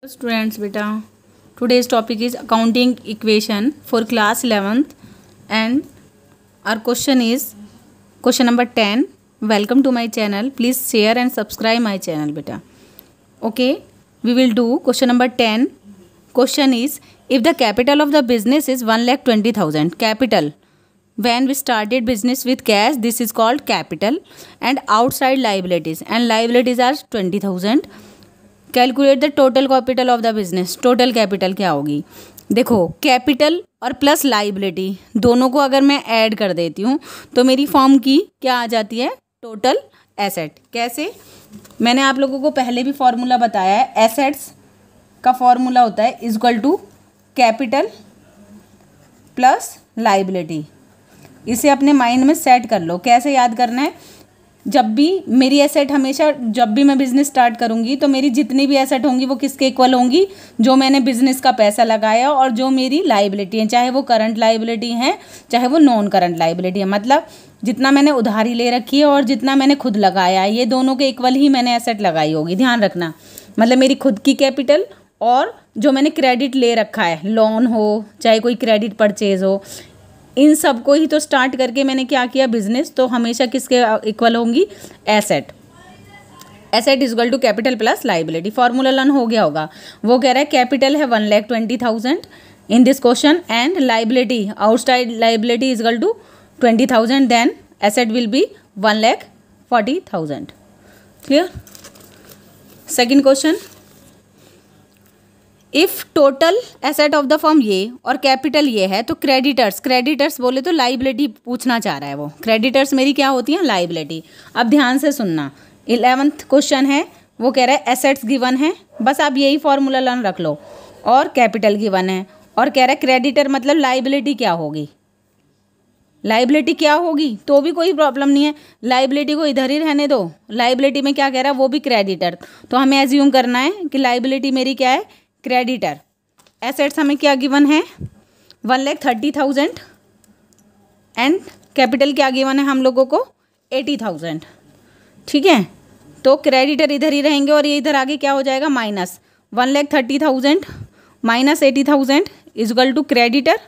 Students beta, today's topic is accounting equation for class 11th and our question is question number 10. Welcome to my channel. Please share and subscribe my channel beta. Okay, we will do question number 10. Question is, if the capital of the business is 1,20,000, capital, when we started business with cash, this is called capital, and outside liabilities, and liabilities are 20,000. Calculate the total capital of the business. Total capital क्या होगी? देखो, capital और plus liability दोनों को अगर मैं add कर देती हूँ तो मेरी फॉर्म की क्या आ जाती है? Total asset. कैसे? मैंने आप लोगों को पहले भी फॉर्मूला बताया है. एसेट्स का फॉर्मूला होता है equal to capital plus liability. इसे अपने माइंड में सेट कर लो. कैसे याद करना है? जब भी मेरी एसेट, हमेशा जब भी मैं बिज़नेस स्टार्ट करूंगी तो मेरी जितनी भी एसेट होंगी वो किसके इक्वल होंगी? जो मैंने बिज़नेस का पैसा लगाया और जो मेरी लाइबिलिटी है, चाहे वो करंट लाइबिलिटी है चाहे वो नॉन करंट लाइबिलिटी है. मतलब जितना मैंने उधारी ले रखी है और जितना मैंने खुद लगाया है, ये दोनों के इक्वल ही मैंने एसेट लगाई होगी. ध्यान रखना. मतलब मेरी खुद की कैपिटल और जो मैंने क्रेडिट ले रखा है, लोन हो चाहे कोई क्रेडिट परचेज हो, इन सब को ही तो स्टार्ट करके मैंने क्या किया? बिजनेस. तो हमेशा किसके इक्वल होंगी? Asset. Asset is equal to capital plus liability. Formula learn हो गया होगा. वो कह रहा है कैपिटल है 1,20,000 in this question and liability, outside liability is equal to 20,000. Then asset will be 1,40,000. Clear? Second question, if total asset of the firm ये और कैपिटल ये है तो क्रेडिटर्स बोले तो लाइबिलिटी पूछना चाह रहा है वो. क्रेडिटर्स मेरी क्या होती हैं? लाइबिलिटी. अब ध्यान से सुनना. 11th क्वेश्चन है, वो कह रहा है एसेट्स गिवन है, बस आप यही फॉर्मूला लर्न रख लो, और कैपिटल गिवन है, और कह रहा है क्रेडिटर मतलब लाइबिलिटी क्या होगी? लाइबिलिटी क्या होगी? तो भी कोई प्रॉब्लम नहीं है, लाइबिलिटी को इधर ही रहने दो. लाइबिलिटी में क्या कह रहा है? वो भी क्रेडिटर. तो हमें एज्यूम करना है कि लाइबिलिटी मेरी क्या है? क्रेडिटर. एसेट्स हमें क्या गिवन है? 1,30,000 एंड कैपिटल क्या गिवन है हम लोगों को? 80,000. ठीक है, तो क्रेडिटर इधर ही रहेंगे और ये इधर आगे क्या हो जाएगा? Minus 1,30,000 minus 80,000 is equal to creditor.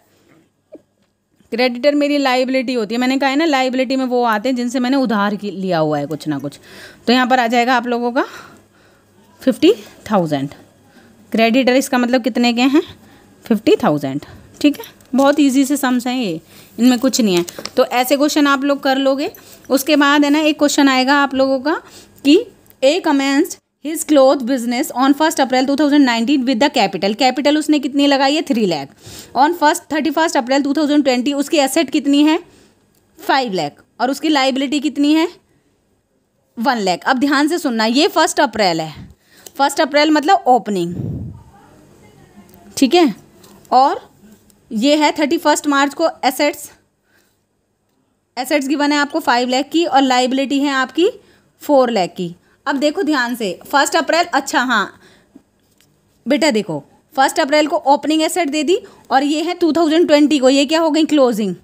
Creditor मेरी लाइबिलिटी होती है. मैंने कहा है ना, लाइबिलिटी में वो आते हैं जिनसे मैंने उधार लिया हुआ है कुछ ना कुछ. तो यहाँ पर आ जाएगा आप लोगों का 50,000. क्रेडिटर इसका मतलब कितने के हैं? 50,000. ठीक है, बहुत इजी से सम्स हैं ये, इनमें कुछ नहीं है. तो ऐसे क्वेश्चन आप लोग कर लोगे. उसके बाद है ना, एक क्वेश्चन आएगा आप लोगों का कि A commenced his cloth business on 1 April 2019 with the capital. Capital उसने कितनी लगाई है? 3 लाख. ऑन 31 अप्रैल 2020 उसकी एसेट कितनी है? 5 लाख. और उसकी लाइबिलिटी कितनी है? 1 लाख. अब ध्यान से सुनना, ये 1 अप्रैल है. 1 अप्रैल मतलब ओपनिंग. ठीक है, और ये है 31 मार्च को एसेट्स गिवन है आपको 5 लाख की, और लाइबिलिटी है आपकी 4 लाख की. अब देखो ध्यान से, 1 अप्रैल, अच्छा हाँ बेटा देखो, 1 अप्रैल को ओपनिंग एसेट दे दी, और ये है 2020 को, ये क्या हो गई? क्लोजिंग.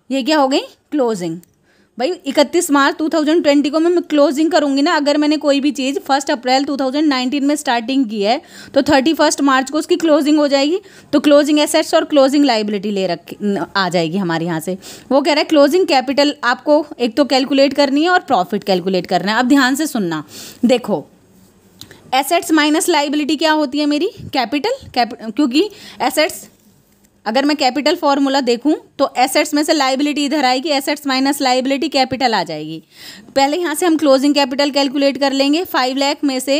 ये क्या हो गई? क्लोजिंग. भाई 31 मार्च 2020 को मैं क्लोजिंग करूंगी ना. अगर मैंने कोई भी चीज़ 1 अप्रैल 2019 में स्टार्टिंग की है तो 31 मार्च को उसकी क्लोजिंग हो जाएगी. तो क्लोजिंग एसेट्स और क्लोजिंग लाइबिलिटी ले रखी आ जाएगी हमारे यहाँ से. वो कह रहा है क्लोजिंग कैपिटल आपको एक तो कैलकुलेट करनी है और प्रॉफिट कैलकुलेट करना है. अब ध्यान से सुनना. देखो, एसेट्स माइनस लाइबिलिटी क्या होती है मेरी? कैपिटल. क्योंकि एसेट्स, अगर मैं कैपिटल फॉर्मूला देखूं तो एसेट्स में से लाइबिलिटी इधर आएगी, एसेट्स माइनस लाइबिलिटी कैपिटल आ जाएगी. पहले यहाँ से हम क्लोजिंग कैपिटल कैलकुलेट कर लेंगे. 5 लाख में से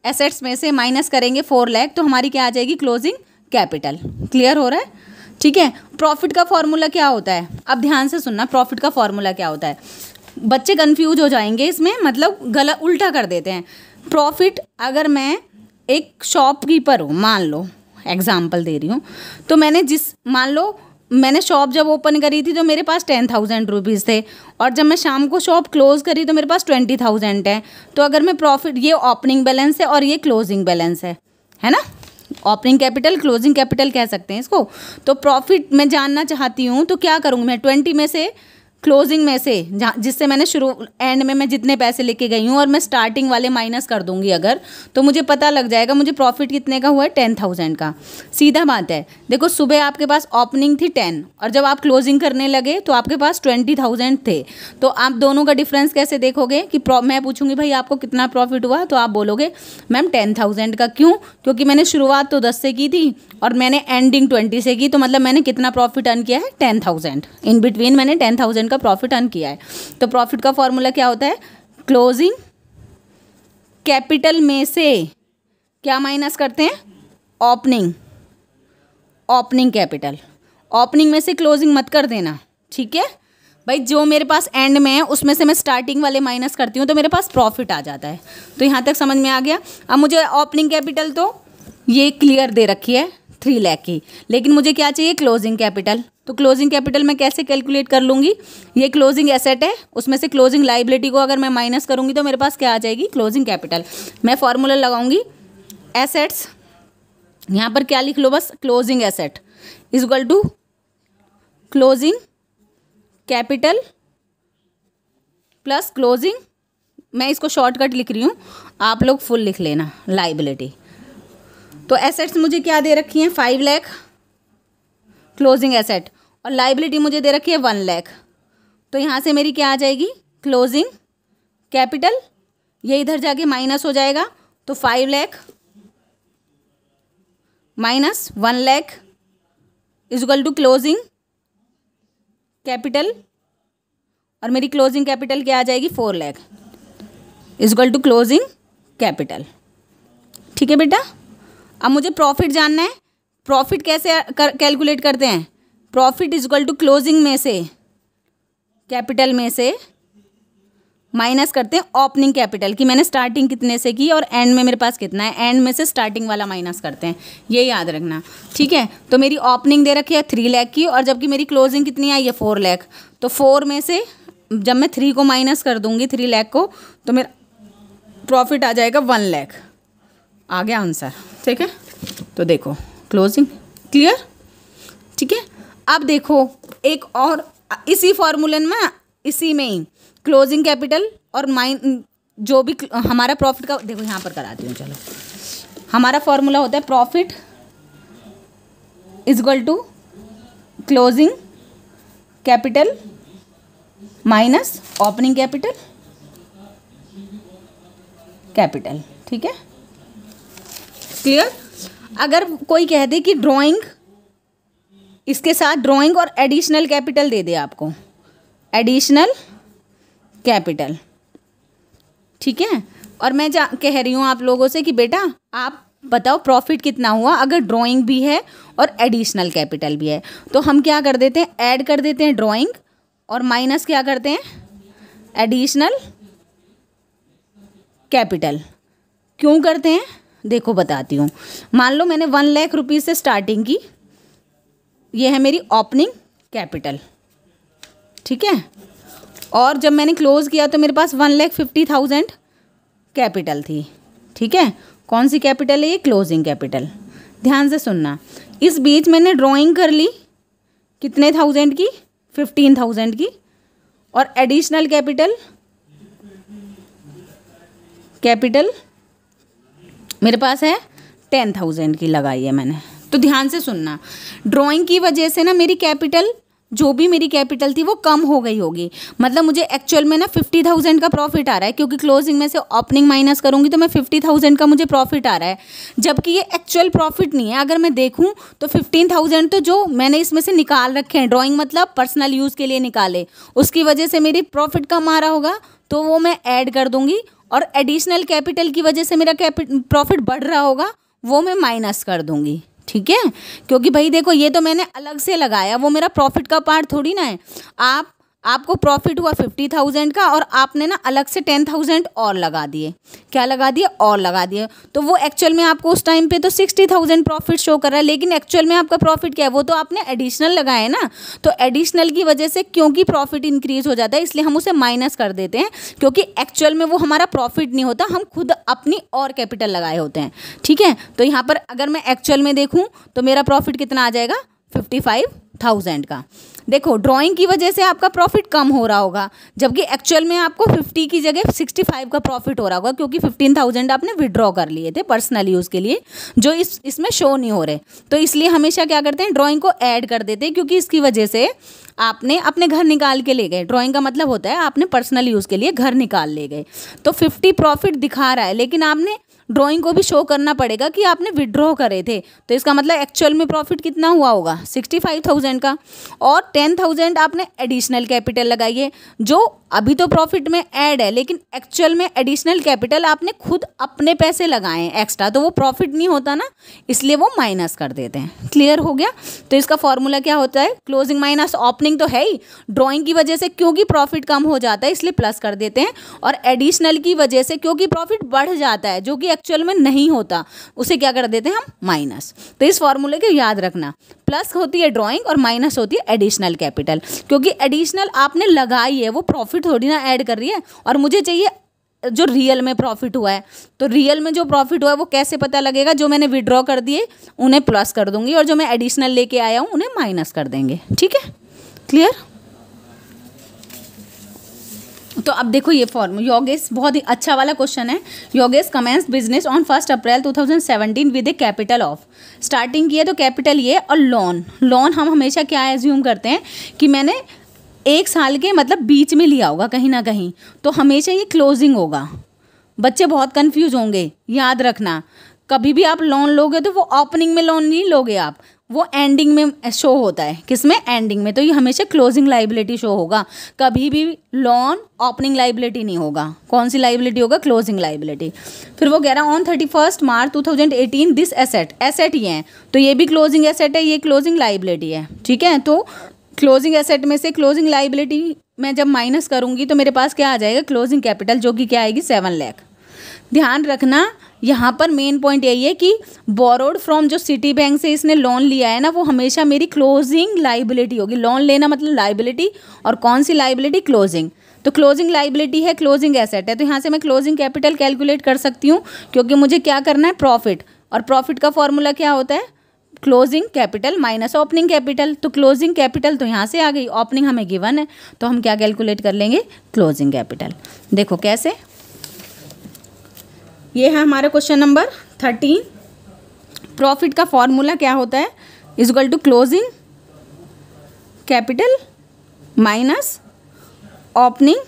एसेट्स में से माइनस करेंगे 4 लाख, तो हमारी क्या आ जाएगी? Closing capital. क्लियर हो रहा है? ठीक है. प्रॉफिट का फॉर्मूला क्या होता है? अब ध्यान से सुनना, प्रॉफिट का फॉर्मूला क्या होता है? बच्चे कन्फ्यूज हो जाएंगे इसमें, मतलब गलत उल्टा कर देते हैं. प्रॉफिट, अगर मैं एक शॉपकीपर हूँ, मान लो एग्जाम्पल दे रही हूँ, तो मान लो मैंने शॉप जब ओपन करी थी तो मेरे पास 10,000 रुपीज़ थे, और जब मैं शाम को शॉप क्लोज करी तो मेरे पास 20,000 है. तो अगर मैं प्रॉफिट, ये ओपनिंग बैलेंस है और ये क्लोजिंग बैलेंस है ना? ओपनिंग कैपिटल, क्लोजिंग कैपिटल कह सकते हैं इसको. तो प्रॉफिट मैं जानना चाहती हूँ तो क्या करूँगी मैं? 20 में से क्लोजिंग में से जिससे मैंने शुरू एंड में मैं जितने पैसे लेके गई हूँ और मैं स्टार्टिंग वाले माइनस कर दूंगी अगर, तो मुझे पता लग जाएगा मुझे प्रॉफिट कितने का हुआ है, 10,000 का। सीधा बात है। देखो सुबह आपके पास ओपनिंग थी 10 और जब आप क्लोजिंग करने लगे तो आपके पास 20,000 थे। तो आप दोनों का डिफरेंस कैसे देखोगे कि मैं पूछूंगी भाई आपको कितना प्रॉफिट हुआ, तो आप बोलोगे मैम 10,000 का। क्यों? क्योंकि मैंने शुरुआत तो 10 से की थी और मैंने एंडिंग 20 से की, तो मतलब मैंने कितना प्रॉफिट अर्न किया है, 10,000। इन बिटवीन मैंने 10,000 का प्रॉफिट अर्न किया है। तो प्रॉफिट का फॉर्मूला क्या होता है, क्लोजिंग कैपिटल में से क्या माइनस करते हैं, ओपनिंग कैपिटल। ओपनिंग में से क्लोजिंग मत कर देना, ठीक है भाई। जो मेरे पास एंड में है उसमें से मैं स्टार्टिंग वाले माइनस करती हूँ तो मेरे पास प्रॉफिट आ जाता है। तो यहाँ तक समझ में आ गया। अब मुझे ओपनिंग कैपिटल तो ये क्लियर दे रखी है 3 लाख की, लेकिन मुझे क्या चाहिए, क्लोजिंग कैपिटल। तो क्लोजिंग कैपिटल मैं कैसे कैलकुलेट कर लूँगी, ये क्लोजिंग एसेट है, उसमें से क्लोजिंग लाइबिलिटी को अगर मैं माइनस करूँगी तो मेरे पास क्या आ जाएगी, क्लोजिंग कैपिटल। मैं फॉर्मूला लगाऊंगी एसेट्स, यहाँ पर क्या लिख लो बस, closing asset is equal to closing capital plus closing, मैं इसको शॉर्टकट लिख रही हूँ, आप लोग फुल लिख लेना, लाइबिलिटी। तो एसेट्स मुझे क्या दे रखी हैं, 5 लाख क्लोजिंग एसेट, और लाइबिलिटी मुझे दे रखी है 1 लाख। तो यहाँ से मेरी क्या आ जाएगी, क्लोजिंग कैपिटल, ये इधर जाके माइनस हो जाएगा, तो 5 lakh minus 1 lakh is equal to closing capital, और मेरी क्लोजिंग कैपिटल क्या आ जाएगी, 4 lakh is equal to closing capital. ठीक है बेटा। अब मुझे प्रॉफिट जानना है। प्रॉफिट कैसे कैलकुलेट करते हैं, profit is equal to closing में से कैपिटल में से माइनस करते हैं ओपनिंग कैपिटल की मैंने स्टार्टिंग कितने से की और एंड में मेरे पास कितना है, एंड में से स्टार्टिंग वाला माइनस करते हैं, ये याद रखना, ठीक है। तो मेरी ओपनिंग दे रखी है 3 लाख की और जबकि मेरी क्लोजिंग कितनी आई है 4 लाख, तो 4 में से जब मैं 3 को माइनस कर दूंगी 3 लाख को, तो मेरा प्रॉफिट आ जाएगा 1 लाख। आ गया आंसर, ठीक है। तो देखो क्लोजिंग क्लियर, ठीक है। अब देखो एक और इसी फॉर्मूले में, इसी में ही क्लोजिंग कैपिटल और जो भी हमारा प्रॉफिट का, देखो यहाँ पर कराती हूँ, चलो। हमारा फॉर्मूला होता है profit is equal to closing capital minus opening capital, ठीक है, क्लियर। अगर कोई कह दे कि ड्राइंग, इसके साथ ड्राइंग और एडिशनल कैपिटल दे दे आपको, एडिशनल कैपिटल, ठीक है, और मैं कह रही हूँ आप लोगों से कि बेटा आप बताओ प्रॉफिट कितना हुआ अगर ड्राइंग भी है और एडिशनल कैपिटल भी है। तो हम क्या कर देते हैं, ऐड कर देते हैं ड्राइंग और माइनस क्या करते हैं, एडिशनल कैपिटल। क्यों करते हैं, देखो बताती हूँ। मान लो मैंने 1 लाख रुपीज़ से स्टार्टिंग की, ये है मेरी ओपनिंग कैपिटल, ठीक है, और जब मैंने क्लोज किया तो मेरे पास 1,50,000 कैपिटल थी, ठीक है। कौन सी कैपिटल है ये, क्लोजिंग कैपिटल। ध्यान से सुनना, इस बीच मैंने ड्राइंग कर ली कितने थाउजेंड की, 15,000 की, और एडिशनल कैपिटल मेरे पास है 10,000 की लगाई है मैंने। तो ध्यान से सुनना, ड्राइंग की वजह से ना मेरी कैपिटल, जो भी मेरी कैपिटल थी वो कम हो गई होगी, मतलब मुझे एक्चुअल में ना 50,000 का प्रॉफिट आ रहा है, क्योंकि क्लोजिंग में से ओपनिंग माइनस करूंगी तो मैं 50,000 का मुझे प्रॉफिट आ रहा है, जबकि ये एक्चुअल प्रॉफिट नहीं है। अगर मैं देखूं तो 15,000 तो जो मैंने इसमें से निकाल रखे हैं, ड्राइंग मतलब पर्सनल यूज़ के लिए निकाले, उसकी वजह से मेरी प्रॉफिट कम आ रहा होगा, तो वो मैं ऐड कर दूंगी, और एडिशनल कैपिटल की वजह से मेरा प्रॉफिट बढ़ रहा होगा, वो मैं माइनस कर दूंगी, ठीक है। क्योंकि भाई देखो ये तो मैंने अलग से लगाया, वो मेरा प्रॉफिट का पार्ट थोड़ी ना है। आपको प्रॉफिट हुआ 50,000 का और आपने ना अलग से 10,000 और लगा दिए, क्या लगा दिए, और लगा दिए, तो वो एक्चुअल में आपको उस टाइम पे तो 60,000 प्रॉफिट शो कर रहा है, लेकिन एक्चुअल में आपका प्रॉफिट क्या है, वो तो आपने एडिशनल लगाए ना। तो एडिशनल की वजह से क्योंकि प्रॉफिट इंक्रीज हो जाता है, इसलिए हम उसे माइनस कर देते हैं, क्योंकि एक्चुअल में वो हमारा प्रॉफिट नहीं होता, हम खुद अपनी और कैपिटल लगाए होते हैं, ठीक है। तो यहाँ पर अगर मैं एक्चुअल में देखूँ तो मेरा प्रॉफिट कितना आ जाएगा, 60,000 का। देखो ड्राइंग की वजह से आपका प्रॉफिट कम हो रहा होगा, जबकि एक्चुअल में आपको 50 की जगह 65 का प्रॉफिट हो रहा होगा, क्योंकि 15,000 आपने विड्रॉ कर लिए थे पर्सनल यूज़ के लिए, जो इसमें शो नहीं हो रहे। तो इसलिए हमेशा क्या करते हैं, ड्राइंग को ऐड कर देते हैं, क्योंकि इसकी वजह से आपने अपने घर निकाल के ले गए। ड्राइंग का मतलब होता है आपने पर्सनल यूज़ के लिए घर निकाल ले गए। तो 50 प्रॉफिट दिखा रहा है, लेकिन आपने ड्राइंग को भी शो करना पड़ेगा कि आपने विड्रॉ करे थे। तो इसका मतलब एक्चुअल में प्रॉफिट कितना हुआ होगा, 65,000 का। और 10,000 आपने एडिशनल कैपिटल लगाई है, जो अभी तो प्रॉफिट में ऐड है, लेकिन एक्चुअल में एडिशनल कैपिटल आपने खुद अपने पैसे लगाए हैं एक्स्ट्रा, तो वो प्रॉफिट नहीं होता ना, इसलिए वो माइनस कर देते हैं। क्लियर हो गया। तो इसका फॉर्मूला क्या होता है, क्लोजिंग माइनस ओपनिंग तो है ही, ड्राइंग की वजह से क्योंकि प्रॉफिट कम हो जाता है इसलिए प्लस कर देते हैं, और एडिशनल की वजह से क्योंकि प्रॉफिट बढ़ जाता है जो कि एक्चुअल में नहीं होता, उसे क्या कर देते हैं हम, माइनस। तो इस फॉर्मूले को याद रखना, प्लस होती है ड्राइंग और माइनस होती है एडिशनल कैपिटल, क्योंकि एडिशनल आपने लगाई है, वो प्रॉफिट थोड़ी ना ऐड कर रही है, और मुझे चाहिए जो रियल में प्रॉफिट हुआ है। तो रियल में जो प्रॉफिट हुआ है वो कैसे पता लगेगा, जो मैंने विड्रॉ कर दिए उन्हें प्लस कर दूंगी, और जो मैं एडिशनल लेके आया हूँ उन्हें माइनस कर देंगे। ठीक है, क्लियर। तो अब देखो ये फॉर्मूला, योगेश बहुत ही अच्छा वाला क्वेश्चन है। Yogesh commence business on 1 April 2017 with a capital of, starting की है तो कैपिटल ये, और लोन हम हमेशा क्या एज्यूम करते हैं कि मैंने 1 साल के मतलब बीच में लिया होगा कहीं ना कहीं, तो हमेशा ये क्लोजिंग होगा। बच्चे बहुत कंफ्यूज होंगे, याद रखना कभी भी आप लोन लोगे तो वो ओपनिंग में लोन नहीं लोगे आप, वो एंडिंग में शो होता है। किसमें, एंडिंग में। तो ये हमेशा क्लोजिंग लाइबिलिटी शो होगा, कभी भी लोन ओपनिंग लाइबिलिटी नहीं होगा। कौन सी लाइबिलिटी होगा, क्लोजिंग लाइबिलिटी। फिर वो कह रहा है ऑन 31 मार्च 2018 दिस एसेट ये है, तो ये भी क्लोजिंग एसेट है, ये क्लोजिंग लाइबिलिटी है। ठीक है, तो क्लोजिंग एसेट में से क्लोजिंग लाइबिलिटी मैं जब माइनस करूंगी तो मेरे पास क्या आ जाएगा, क्लोजिंग कैपिटल, जो कि क्या आएगी, 7 लाख। ध्यान रखना यहाँ पर मेन पॉइंट यही है कि बोरोड फ्रॉम जो सिटी बैंक से इसने लोन लिया है ना, वो हमेशा मेरी क्लोजिंग लाइबिलिटी होगी। लोन लेना मतलब लाइबिलिटी, और कौन सी लाइबिलिटी, क्लोजिंग। तो क्लोजिंग लाइबिलिटी है, क्लोजिंग एसेट है, तो यहाँ से मैं क्लोजिंग कैपिटल कैलकुलेट कर सकती हूँ, क्योंकि मुझे क्या करना है, प्रॉफिट। और प्रॉफिट का फॉर्मूला क्या होता है, closing capital minus opening capital. तो क्लोजिंग कैपिटल तो यहाँ से आ गई, ओपनिंग हमें गिवन है, तो हम क्या कैलकुलेट कर लेंगे, क्लोजिंग कैपिटल। देखो कैसे, ये है हमारा क्वेश्चन नंबर 13। प्रॉफिट का फॉर्मूला क्या होता है, is equal to closing capital minus opening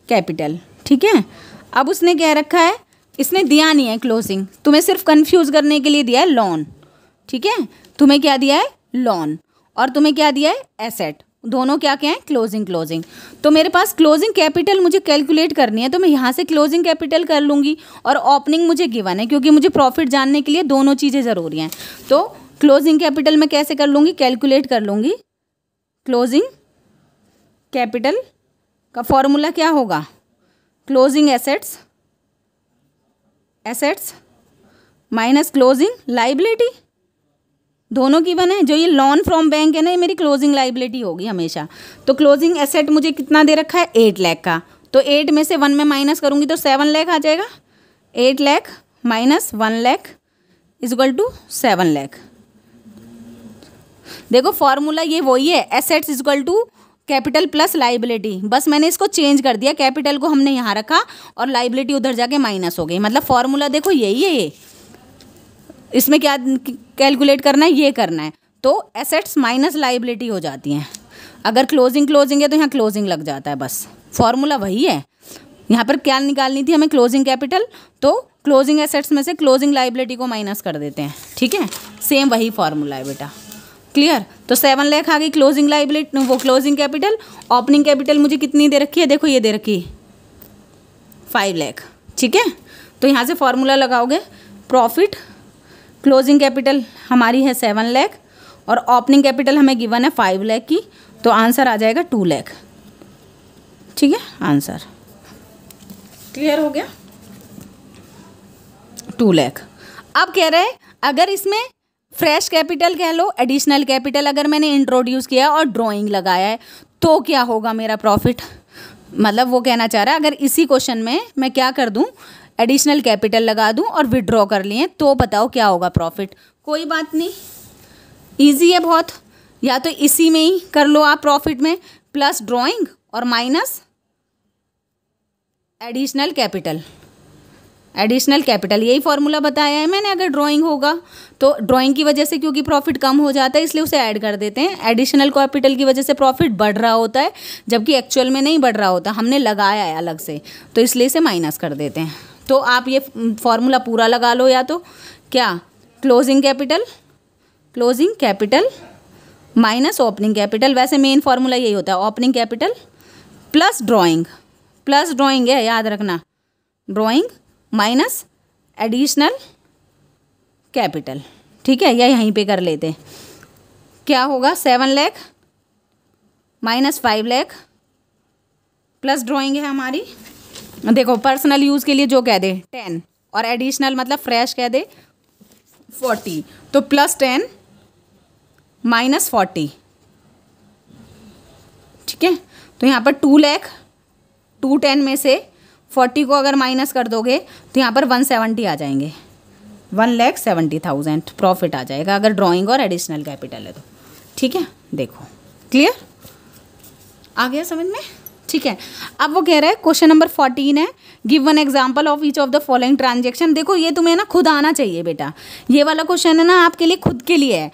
capital. ठीक है, अब उसने क्या रखा है, इसने दिया नहीं है क्लोजिंग, तुम्हें सिर्फ कंफ्यूज करने के लिए दिया है लोन। ठीक है, तुम्हें क्या दिया है, लोन, और तुम्हें क्या दिया है, एसेट। दोनों क्या क्या है, क्लोजिंग। तो मेरे पास क्लोजिंग कैपिटल मुझे कैलकुलेट करनी है, तो मैं यहाँ से क्लोजिंग कैपिटल कर लूँगी, और ओपनिंग मुझे गिवन है, क्योंकि मुझे प्रॉफिट जानने के लिए दोनों चीज़ें ज़रूरी हैं। तो क्लोजिंग कैपिटल मैं कैसे कर लूँगी, कैलकुलेट कर लूँगी। क्लोजिंग कैपिटल का फॉर्मूला क्या होगा, closing assets minus closing liability, दोनों गिवन है। जो ये लोन फ्रॉम बैंक है ना, ये मेरी क्लोजिंग लाइबिलिटी होगी हमेशा। तो क्लोजिंग एसेट मुझे कितना दे रखा है, 8 लाख का, तो 8 में से 1 में माइनस करूँगी तो 7 लाख आ जाएगा। 8 lakh minus 1 lakh is equal to 7 lakh. देखो फॉर्मूला ये वही है, assets is equal to capital plus liability, बस मैंने इसको चेंज कर दिया, कैपिटल को हमने यहाँ रखा और लाइबिलिटी उधर जाके माइनस हो गई। मतलब फॉर्मूला देखो यही है, ये इसमें क्या कैलकुलेट करना है, ये करना है। तो एसेट्स माइनस लाइबिलिटी हो जाती हैं। अगर क्लोजिंग है तो यहाँ क्लोजिंग लग जाता है, बस फॉर्मूला वही है। यहाँ पर क्या निकालनी थी हमें, क्लोजिंग कैपिटल, तो क्लोजिंग एसेट्स में से क्लोजिंग लाइबिलिटी को माइनस कर देते हैं। ठीक है, सेम वही फॉर्मूला है बेटा। क्लियर। तो 7 लाख आ गई क्लोजिंग लाइबिलिटी, वो क्लोजिंग कैपिटल। ओपनिंग कैपिटल मुझे कितनी दे रखी है, देखो ये दे रखी 5 लाख। ठीक है, तो यहाँ से फॉर्मूला लगाओगे, प्रॉफिट क्लोजिंग कैपिटल हमारी है 7 लाख और ओपनिंग कैपिटल हमें गिवन है 5 लाख की, तो आंसर आ जाएगा 2 लाख। ठीक है, आंसर क्लियर हो गया, 2 लाख। अब कह रहे हैं अगर इसमें फ्रेश कैपिटल कह लो, एडिशनल कैपिटल अगर मैंने इंट्रोड्यूस किया और ड्राइंग लगाया है तो क्या होगा मेरा प्रॉफिट। मतलब वो कहना चाह रहा है अगर इसी क्वेश्चन में मैं क्या कर दूं, एडिशनल कैपिटल लगा दूं और विड्रॉ कर लिए तो बताओ क्या होगा प्रॉफिट। कोई बात नहीं, ईजी है बहुत, या तो इसी में ही कर लो आप प्रॉफिट में, प्लस ड्राइंग और minus additional capital. Additional capital यही फॉर्मूला बताया है मैंने। अगर ड्राइंग होगा तो ड्राइंग की वजह से क्योंकि प्रॉफिट कम हो जाता है इसलिए उसे ऐड कर देते हैं। एडिशनल कैपिटल की वजह से प्रॉफिट बढ़ रहा होता है जबकि एक्चुअल में नहीं बढ़ रहा होता, हमने लगाया है अलग से, तो इसलिए इसे माइनस कर देते हैं। तो आप ये फॉर्मूला पूरा लगा लो, या तो क्या closing capital minus opening capital. वैसे मेन फॉर्मूला यही होता है, ओपनिंग कैपिटल प्लस ड्राइंग है, याद रखना, ड्राइंग माइनस एडिशनल कैपिटल। ठीक है, या यहीं पे कर लेते हैं। क्या होगा, 7 lakh minus 5 lakh plus drawing है हमारी, देखो पर्सनल यूज़ के लिए जो कह दे 10 और एडिशनल मतलब फ्रेश कह दे 40, तो प्लस 10 माइनस 40। ठीक है, तो यहाँ पर 2 लाख 210 में से 40 को अगर माइनस कर दोगे तो यहाँ पर 170 आ जाएंगे, 1,70,000 प्रॉफिट आ जाएगा अगर ड्राइंग और एडिशनल कैपिटल है तो। ठीक है, देखो क्लियर आ गया समझ में। ठीक है, अब वो कह रहा है क्वेश्चन नंबर 14 है, give one example of each of the following transaction. देखो ये तुम्हें ना खुद आना चाहिए बेटा, ये वाला क्वेश्चन है ना आपके लिए खुद के लिए है।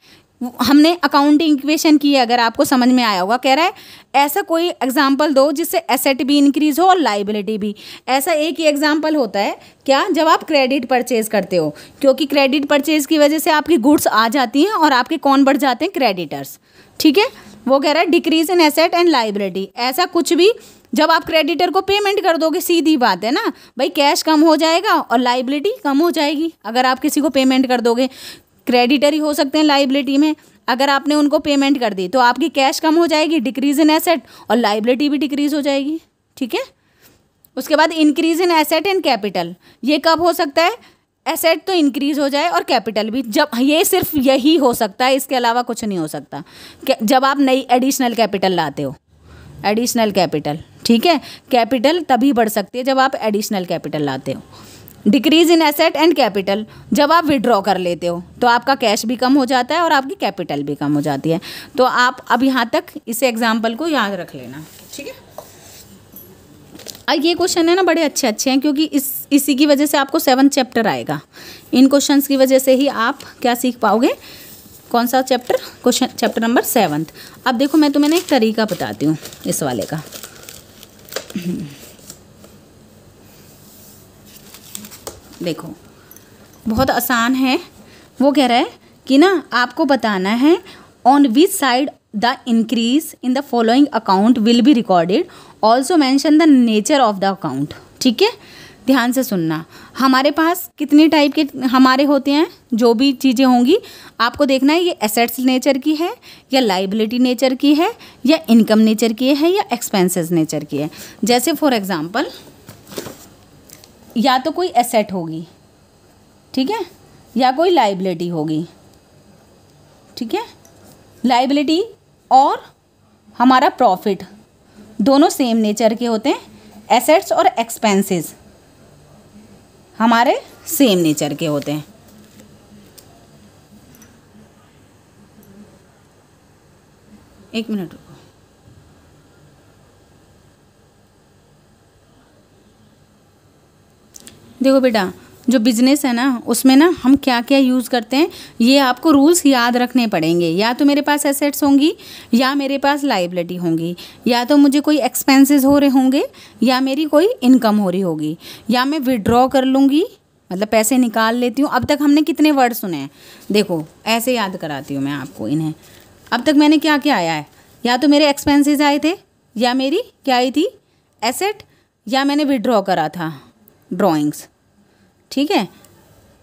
हमने अकाउंटिंग इक्वेशन की है, अगर आपको समझ में आया होगा। कह रहा है ऐसा कोई एग्जांपल दो जिससे एसेट भी इंक्रीज हो और लाइबिलिटी भी। ऐसा एक ही एग्जांपल होता है क्या, जब आप क्रेडिट परचेज करते हो, क्योंकि क्रेडिट परचेज की वजह से आपकी गुड्स आ जाती हैं और आपके कौन बढ़ जाते हैं, क्रेडिटर्स। ठीक है, वो कह रहा है decrease in asset and liability. ऐसा कुछ भी जब आप क्रेडिटर को पेमेंट कर दोगे, सीधी बात है ना भाई, कैश कम हो जाएगा और लाइबिलिटी कम हो जाएगी। अगर आप किसी को पेमेंट कर दोगे, क्रेडिटर ही हो सकते हैं लाइबिलिटी में, अगर आपने उनको पेमेंट कर दी तो आपकी कैश कम हो जाएगी, डिक्रीज इन एसेट, और लाइबिलिटी भी डिक्रीज हो जाएगी। ठीक है, उसके बाद increase in asset and capital. ये कब हो सकता है, एसेट तो इंक्रीज हो जाए और कैपिटल भी, जब ये सिर्फ यही हो सकता है, इसके अलावा कुछ नहीं हो सकता। जब आप नई एडिशनल कैपिटल लाते हो, एडिशनल कैपिटल। ठीक है, कैपिटल तभी बढ़ सकती है जब आप एडिशनल कैपिटल लाते हो। Decrease in asset and capital, जब आप विड्रॉ कर लेते हो तो आपका कैश भी कम हो जाता है और आपकी कैपिटल भी कम हो जाती है। तो आप अब यहाँ तक इस एग्जाम्पल को याद रख लेना। ठीक है, ये क्वेश्चन है ना बड़े अच्छे अच्छे हैं, क्योंकि इसी की वजह से आपको 7th चैप्टर आएगा। इन क्वेश्चंस की वजह से ही आप क्या सीख पाओगे, कौन सा chapter, question chapter number 7th। अब देखो मैं तुम्हें एक तरीका बताती हूँ इस वाले का। देखो बहुत आसान है। वो कह रहा है कि ना आपको बताना है on which side the increase in the following account will be recorded, also mention the nature of the account. ठीक है, ध्यान से सुनना। हमारे पास कितने टाइप के हमारे होते हैं, जो भी चीज़ें होंगी आपको देखना है ये एसेट्स नेचर की है या लाइबिलिटी नेचर की है या इनकम नेचर की है या एक्सपेंसेस नेचर की है। जैसे फॉर एग्जांपल या तो कोई एसेट होगी, ठीक है, या कोई लाइबिलिटी होगी। ठीक है, लाइबिलिटी और हमारा प्रॉफिट दोनों सेम नेचर के होते हैं। एसेट्स और एक्सपेंसेस हमारे सेम नेचर के होते हैं। एक मिनट रुको। देखो बेटा, जो बिजनेस है ना उसमें ना हम क्या क्या यूज़ करते हैं ये आपको रूल्स याद रखने पड़ेंगे। या तो मेरे पास एसेट्स होंगी या मेरे पास लाइबिलिटी होंगी, या तो मुझे कोई एक्सपेंसेस हो रहे होंगे या मेरी कोई इनकम हो रही होगी, या मैं विड्रॉ कर लूँगी मतलब पैसे निकाल लेती हूँ। अब तक हमने कितने वर्ड सुने हैं, देखो ऐसे याद कराती हूँ मैं आपको इन्हें। अब तक मैंने क्या क्या आया है, या तो मेरे एक्सपेंसेस आए थे, या मेरी क्या आई थी एसेट, या मैंने विड्रॉ करा था ड्राइंग्स। ठीक है,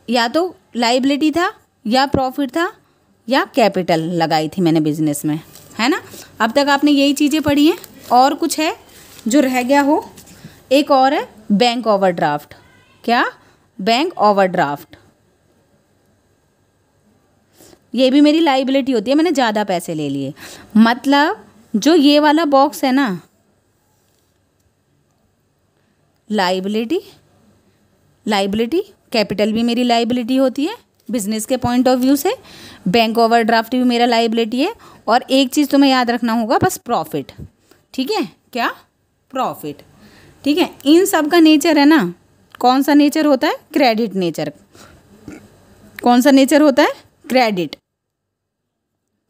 या तो लाइबिलिटी था या प्रॉफिट था या कैपिटल लगाई थी मैंने बिजनेस में, है ना। अब तक आपने यही चीज़ें पढ़ी हैं। और कुछ है जो रह गया हो, एक और है बैंक ओवरड्राफ्ट। क्या, बैंक ओवरड्राफ्ट। ये भी मेरी लाइबिलिटी होती है, मैंने ज़्यादा पैसे ले लिए। मतलब जो ये वाला बॉक्स है ना, लाइबिलिटी, कैपिटल भी मेरी लाइबिलिटी होती है, बिजनेस के पॉइंट ऑफ व्यू से। बैंक ओवरड्राफ्ट भी मेरा लाइबिलिटी है। और एक चीज़ तुम्हें याद रखना होगा बस, प्रॉफिट। ठीक है, क्या? प्रॉफिट। ठीक है, इन सब का नेचर है ना, कौन सा नेचर होता है? Credit nature. कौन सा नेचर होता है? क्रेडिट।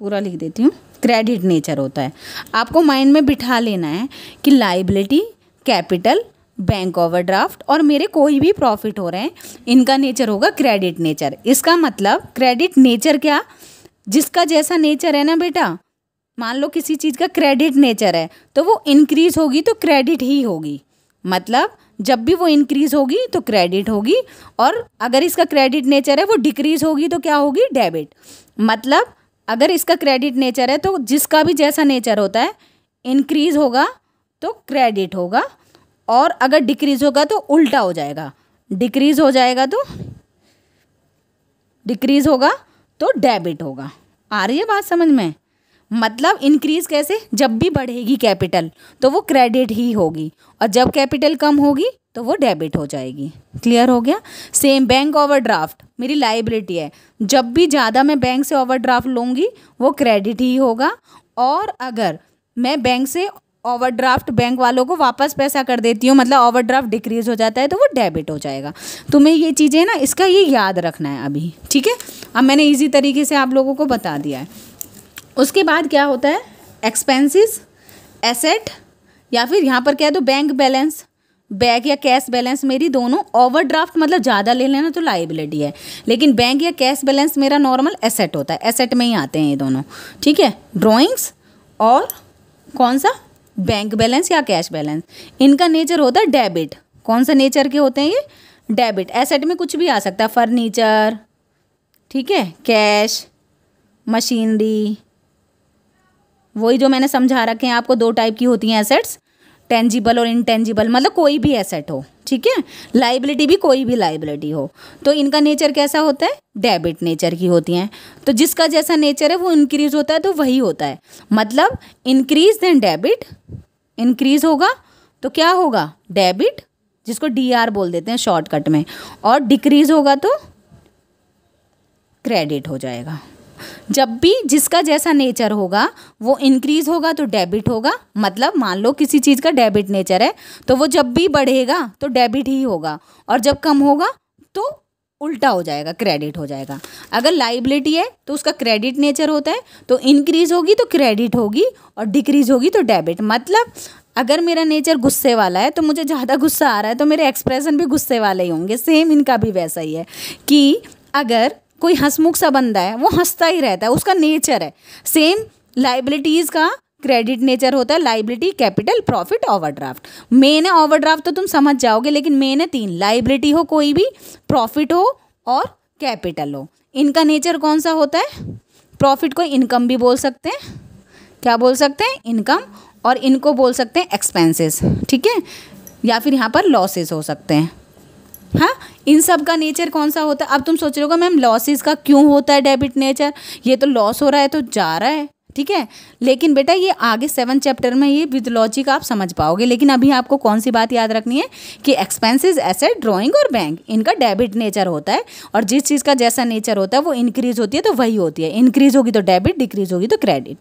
पूरा लिख देती हूँ, क्रेडिट नेचर होता है। आपको माइंड में बिठा लेना है कि लाइबिलिटी, कैपिटल, बैंक ओवरड्राफ्ट और मेरे कोई भी प्रॉफिट हो रहे हैं, इनका नेचर होगा क्रेडिट नेचर। इसका मतलब क्रेडिट नेचर क्या? जिसका जैसा नेचर है ना बेटा, मान लो किसी चीज़ का क्रेडिट नेचर है तो वो इंक्रीज होगी तो क्रेडिट ही होगी। मतलब जब भी वो इंक्रीज होगी तो क्रेडिट होगी, और अगर इसका क्रेडिट नेचर है वो डिक्रीज होगी तो क्या होगी? डेबिट। मतलब अगर इसका क्रेडिट नेचर है तो जिसका भी जैसा नेचर होता है, इंक्रीज होगा तो क्रेडिट होगा, और अगर डिक्रीज होगा तो उल्टा हो जाएगा। डिक्रीज होगा तो डेबिट होगा। आ रही है बात समझ में? मतलब इंक्रीज कैसे? जब भी बढ़ेगी कैपिटल तो वो क्रेडिट ही होगी, और जब कैपिटल कम होगी तो वो डेबिट हो जाएगी। क्लियर हो गया? सेम बैंक ओवरड्राफ्ट मेरी लाइबिलिटी है, जब भी ज़्यादा मैं बैंक से ओवरड्राफ्ट लूँगी वो क्रेडिट ही होगा, और अगर मैं बैंक से ओवरड्राफ्ट बैंक वालों को वापस पैसा कर देती हूँ, मतलब ओवरड्राफ्ट डिक्रीज हो जाता है, तो वो डेबिट हो जाएगा। तुम्हें ये चीज़ें ना, इसका ये याद रखना है अभी। ठीक है, अब मैंने इजी तरीके से आप लोगों को बता दिया है। उसके बाद क्या होता है? एक्सपेंसेस, एसेट, या फिर यहाँ पर कह दो बैंक बैलेंस, बैंक या कैश बैलेंस मेरी दोनों। ओवरड्राफ्ट मतलब ज़्यादा ले लेना तो लाइबिलिटी है, लेकिन बैंक या कैश बैलेंस मेरा नॉर्मल एसेट होता है। एसेट में ही आते हैं ये दोनों। ठीक है, ड्रॉइंग्स और कौन सा? बैंक बैलेंस या कैश बैलेंस, इनका नेचर होता है डेबिट। कौन सा नेचर के होते हैं ये? डेबिट। एसेट में कुछ भी आ सकता है, फर्नीचर, ठीक है, कैश, मशीनरी, वही जो मैंने समझा रखे हैं आपको, दो टाइप की होती हैं एसेट्स, टेंजिबल और इनटेंजिबल, मतलब कोई भी एसेट हो। ठीक है, लाइबिलिटी भी कोई भी लाइबिलिटी हो, तो इनका नेचर कैसा होता है? डेबिट नेचर की होती हैं। तो जिसका जैसा नेचर है वो इंक्रीज होता है तो वही होता है। मतलब इंक्रीज देन डेबिट, इंक्रीज होगा तो क्या होगा? डेबिट, जिसको DR बोल देते हैं शॉर्टकट में, और डिक्रीज होगा तो क्रेडिट हो जाएगा। जब भी जिसका जैसा नेचर होगा वो इंक्रीज होगा तो डेबिट होगा। मतलब मान लो किसी चीज़ का डेबिट नेचर है तो वो जब भी बढ़ेगा तो डेबिट ही होगा, और जब कम होगा तो उल्टा हो जाएगा, क्रेडिट हो जाएगा। अगर लाइबिलिटी है तो उसका क्रेडिट नेचर होता है, तो इंक्रीज होगी तो क्रेडिट होगी, और डिक्रीज होगी तो डेबिट। मतलब अगर मेरा नेचर गुस्से वाला है तो मुझे ज़्यादा गुस्सा आ रहा है तो मेरे एक्सप्रेशन भी गुस्से वाले ही होंगे। सेम इनका भी वैसा ही है कि अगर कोई हंसमुख सा बंदा है वो हंसता ही रहता है, उसका नेचर है। सेम लाइबिलिटीज़ का क्रेडिट नेचर होता है, liability, capital, profit, overdraft. Main है ओवरड्राफ्ट तो तुम समझ जाओगे, लेकिन मेन है 3, लाइबिलिटी हो कोई भी, प्रॉफिट हो और कैपिटल हो। इनका नेचर कौन सा होता है? प्रॉफिट को इनकम भी बोल सकते हैं, क्या बोल सकते हैं? इनकम, और इनको बोल सकते हैं एक्सपेंसेस। ठीक है, या फिर यहाँ पर लॉसेस हो सकते हैं। हाँ, इन सब का नेचर कौन सा होता है? अब तुम सोच रहे हो मैम लॉसेस का क्यों होता है डेबिट नेचर, ये तो लॉस हो रहा है तो जा रहा है। ठीक है, लेकिन बेटा ये आगे 7 चैप्टर में ये विद लॉजिक आप समझ पाओगे। लेकिन अभी आपको कौन सी बात याद रखनी है कि एक्सपेंसेस, एसेट, ड्राइंग और बैंक, इनका डेबिट नेचर होता है, और जिस चीज़ का जैसा नेचर होता है वो इंक्रीज होती है तो वही होती है। इंक्रीज होगी तो डेबिट, डिक्रीज होगी तो क्रेडिट।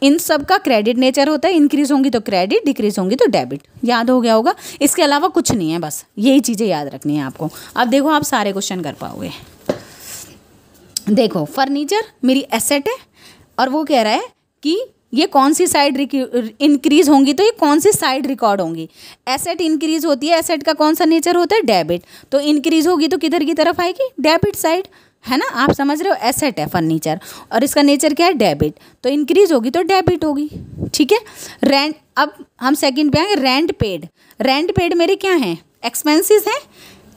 इन सब का क्रेडिट नेचर होता है, इंक्रीज होंगी तो क्रेडिट, डिक्रीज होंगी तो डेबिट। याद हो गया होगा, इसके अलावा कुछ नहीं है, बस यही चीज़ें याद रखनी है आपको। अब देखो आप सारे क्वेश्चन कर पाओगे। देखो फर्नीचर मेरी एसेट है, और वो कह रहा है कि ये कौन सी साइड इंक्रीज होंगी, तो ये कौन सी साइड रिकॉर्ड होंगी? एसेट इंक्रीज होती है, एसेट का कौन सा नेचर होता है? डेबिट। तो इंक्रीज होगी तो किधर की तरफ आएगी? डेबिट साइड, है ना? आप समझ रहे हो, एसेट है फर्नीचर और इसका नेचर क्या है? डेबिट। तो इंक्रीज होगी तो डेबिट होगी। ठीक है, रेंट, अब हम सेकंड पे आएंगे, रेंट पेड। रेंट पेड मेरे क्या हैं? एक्सपेंसेस हैं।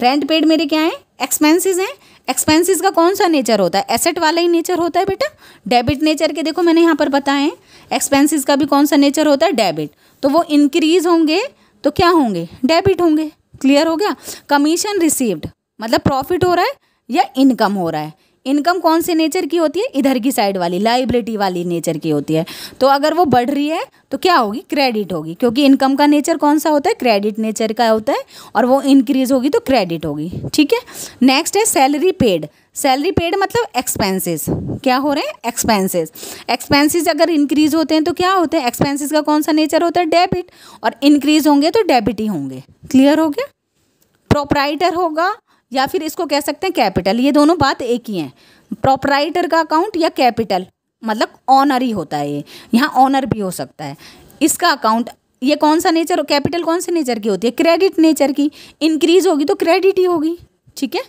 रेंट पेड मेरे क्या हैं? एक्सपेंसेस हैं। एक्सपेंसेस का कौन सा नेचर होता है? एसेट वाला ही नेचर होता है बेटा। डेबिट नेचर के देखो मैंने यहाँ पर बताए हैं। एक्सपेंसेस का भी कौन सा नेचर होता है? डेबिट। तो वो इंक्रीज होंगे तो क्या होंगे? डेबिट होंगे। क्लियर हो गया? कमीशन रिसीव्ड मतलब प्रॉफिट हो रहा है या इनकम हो रहा है? इनकम कौन से नेचर की होती है, इधर की साइड वाली लाइबिलिटी वाली नेचर की होती है। तो अगर वो बढ़ रही है तो क्या होगी, क्रेडिट होगी, क्योंकि इनकम का नेचर कौन सा होता है, क्रेडिट नेचर का होता है, और वो इंक्रीज होगी तो क्रेडिट होगी। ठीक है, नेक्स्ट है सैलरी पेड। सैलरी पेड मतलब एक्सपेंसेस, क्या हो रहे हैं, एक्सपेंसेस। एक्सपेंसेस अगर इंक्रीज होते हैं तो क्या होते हैं, एक्सपेंसेस का कौन सा नेचर होता है, डेबिट, और इंक्रीज होंगे तो डेबिट ही होंगे। क्लियर हो गया। प्रोप्राइटर होगा या फिर इसको कह सकते हैं कैपिटल, ये दोनों बात एक ही है। प्रोप्राइटर का अकाउंट या कैपिटल मतलब ऑनर ही होता है, ये यहाँ ऑनर भी हो सकता है। इसका अकाउंट ये कौन सा नेचर, कैपिटल कौन से नेचर की होती है, क्रेडिट नेचर की, इंक्रीज होगी तो क्रेडिट ही होगी। ठीक है।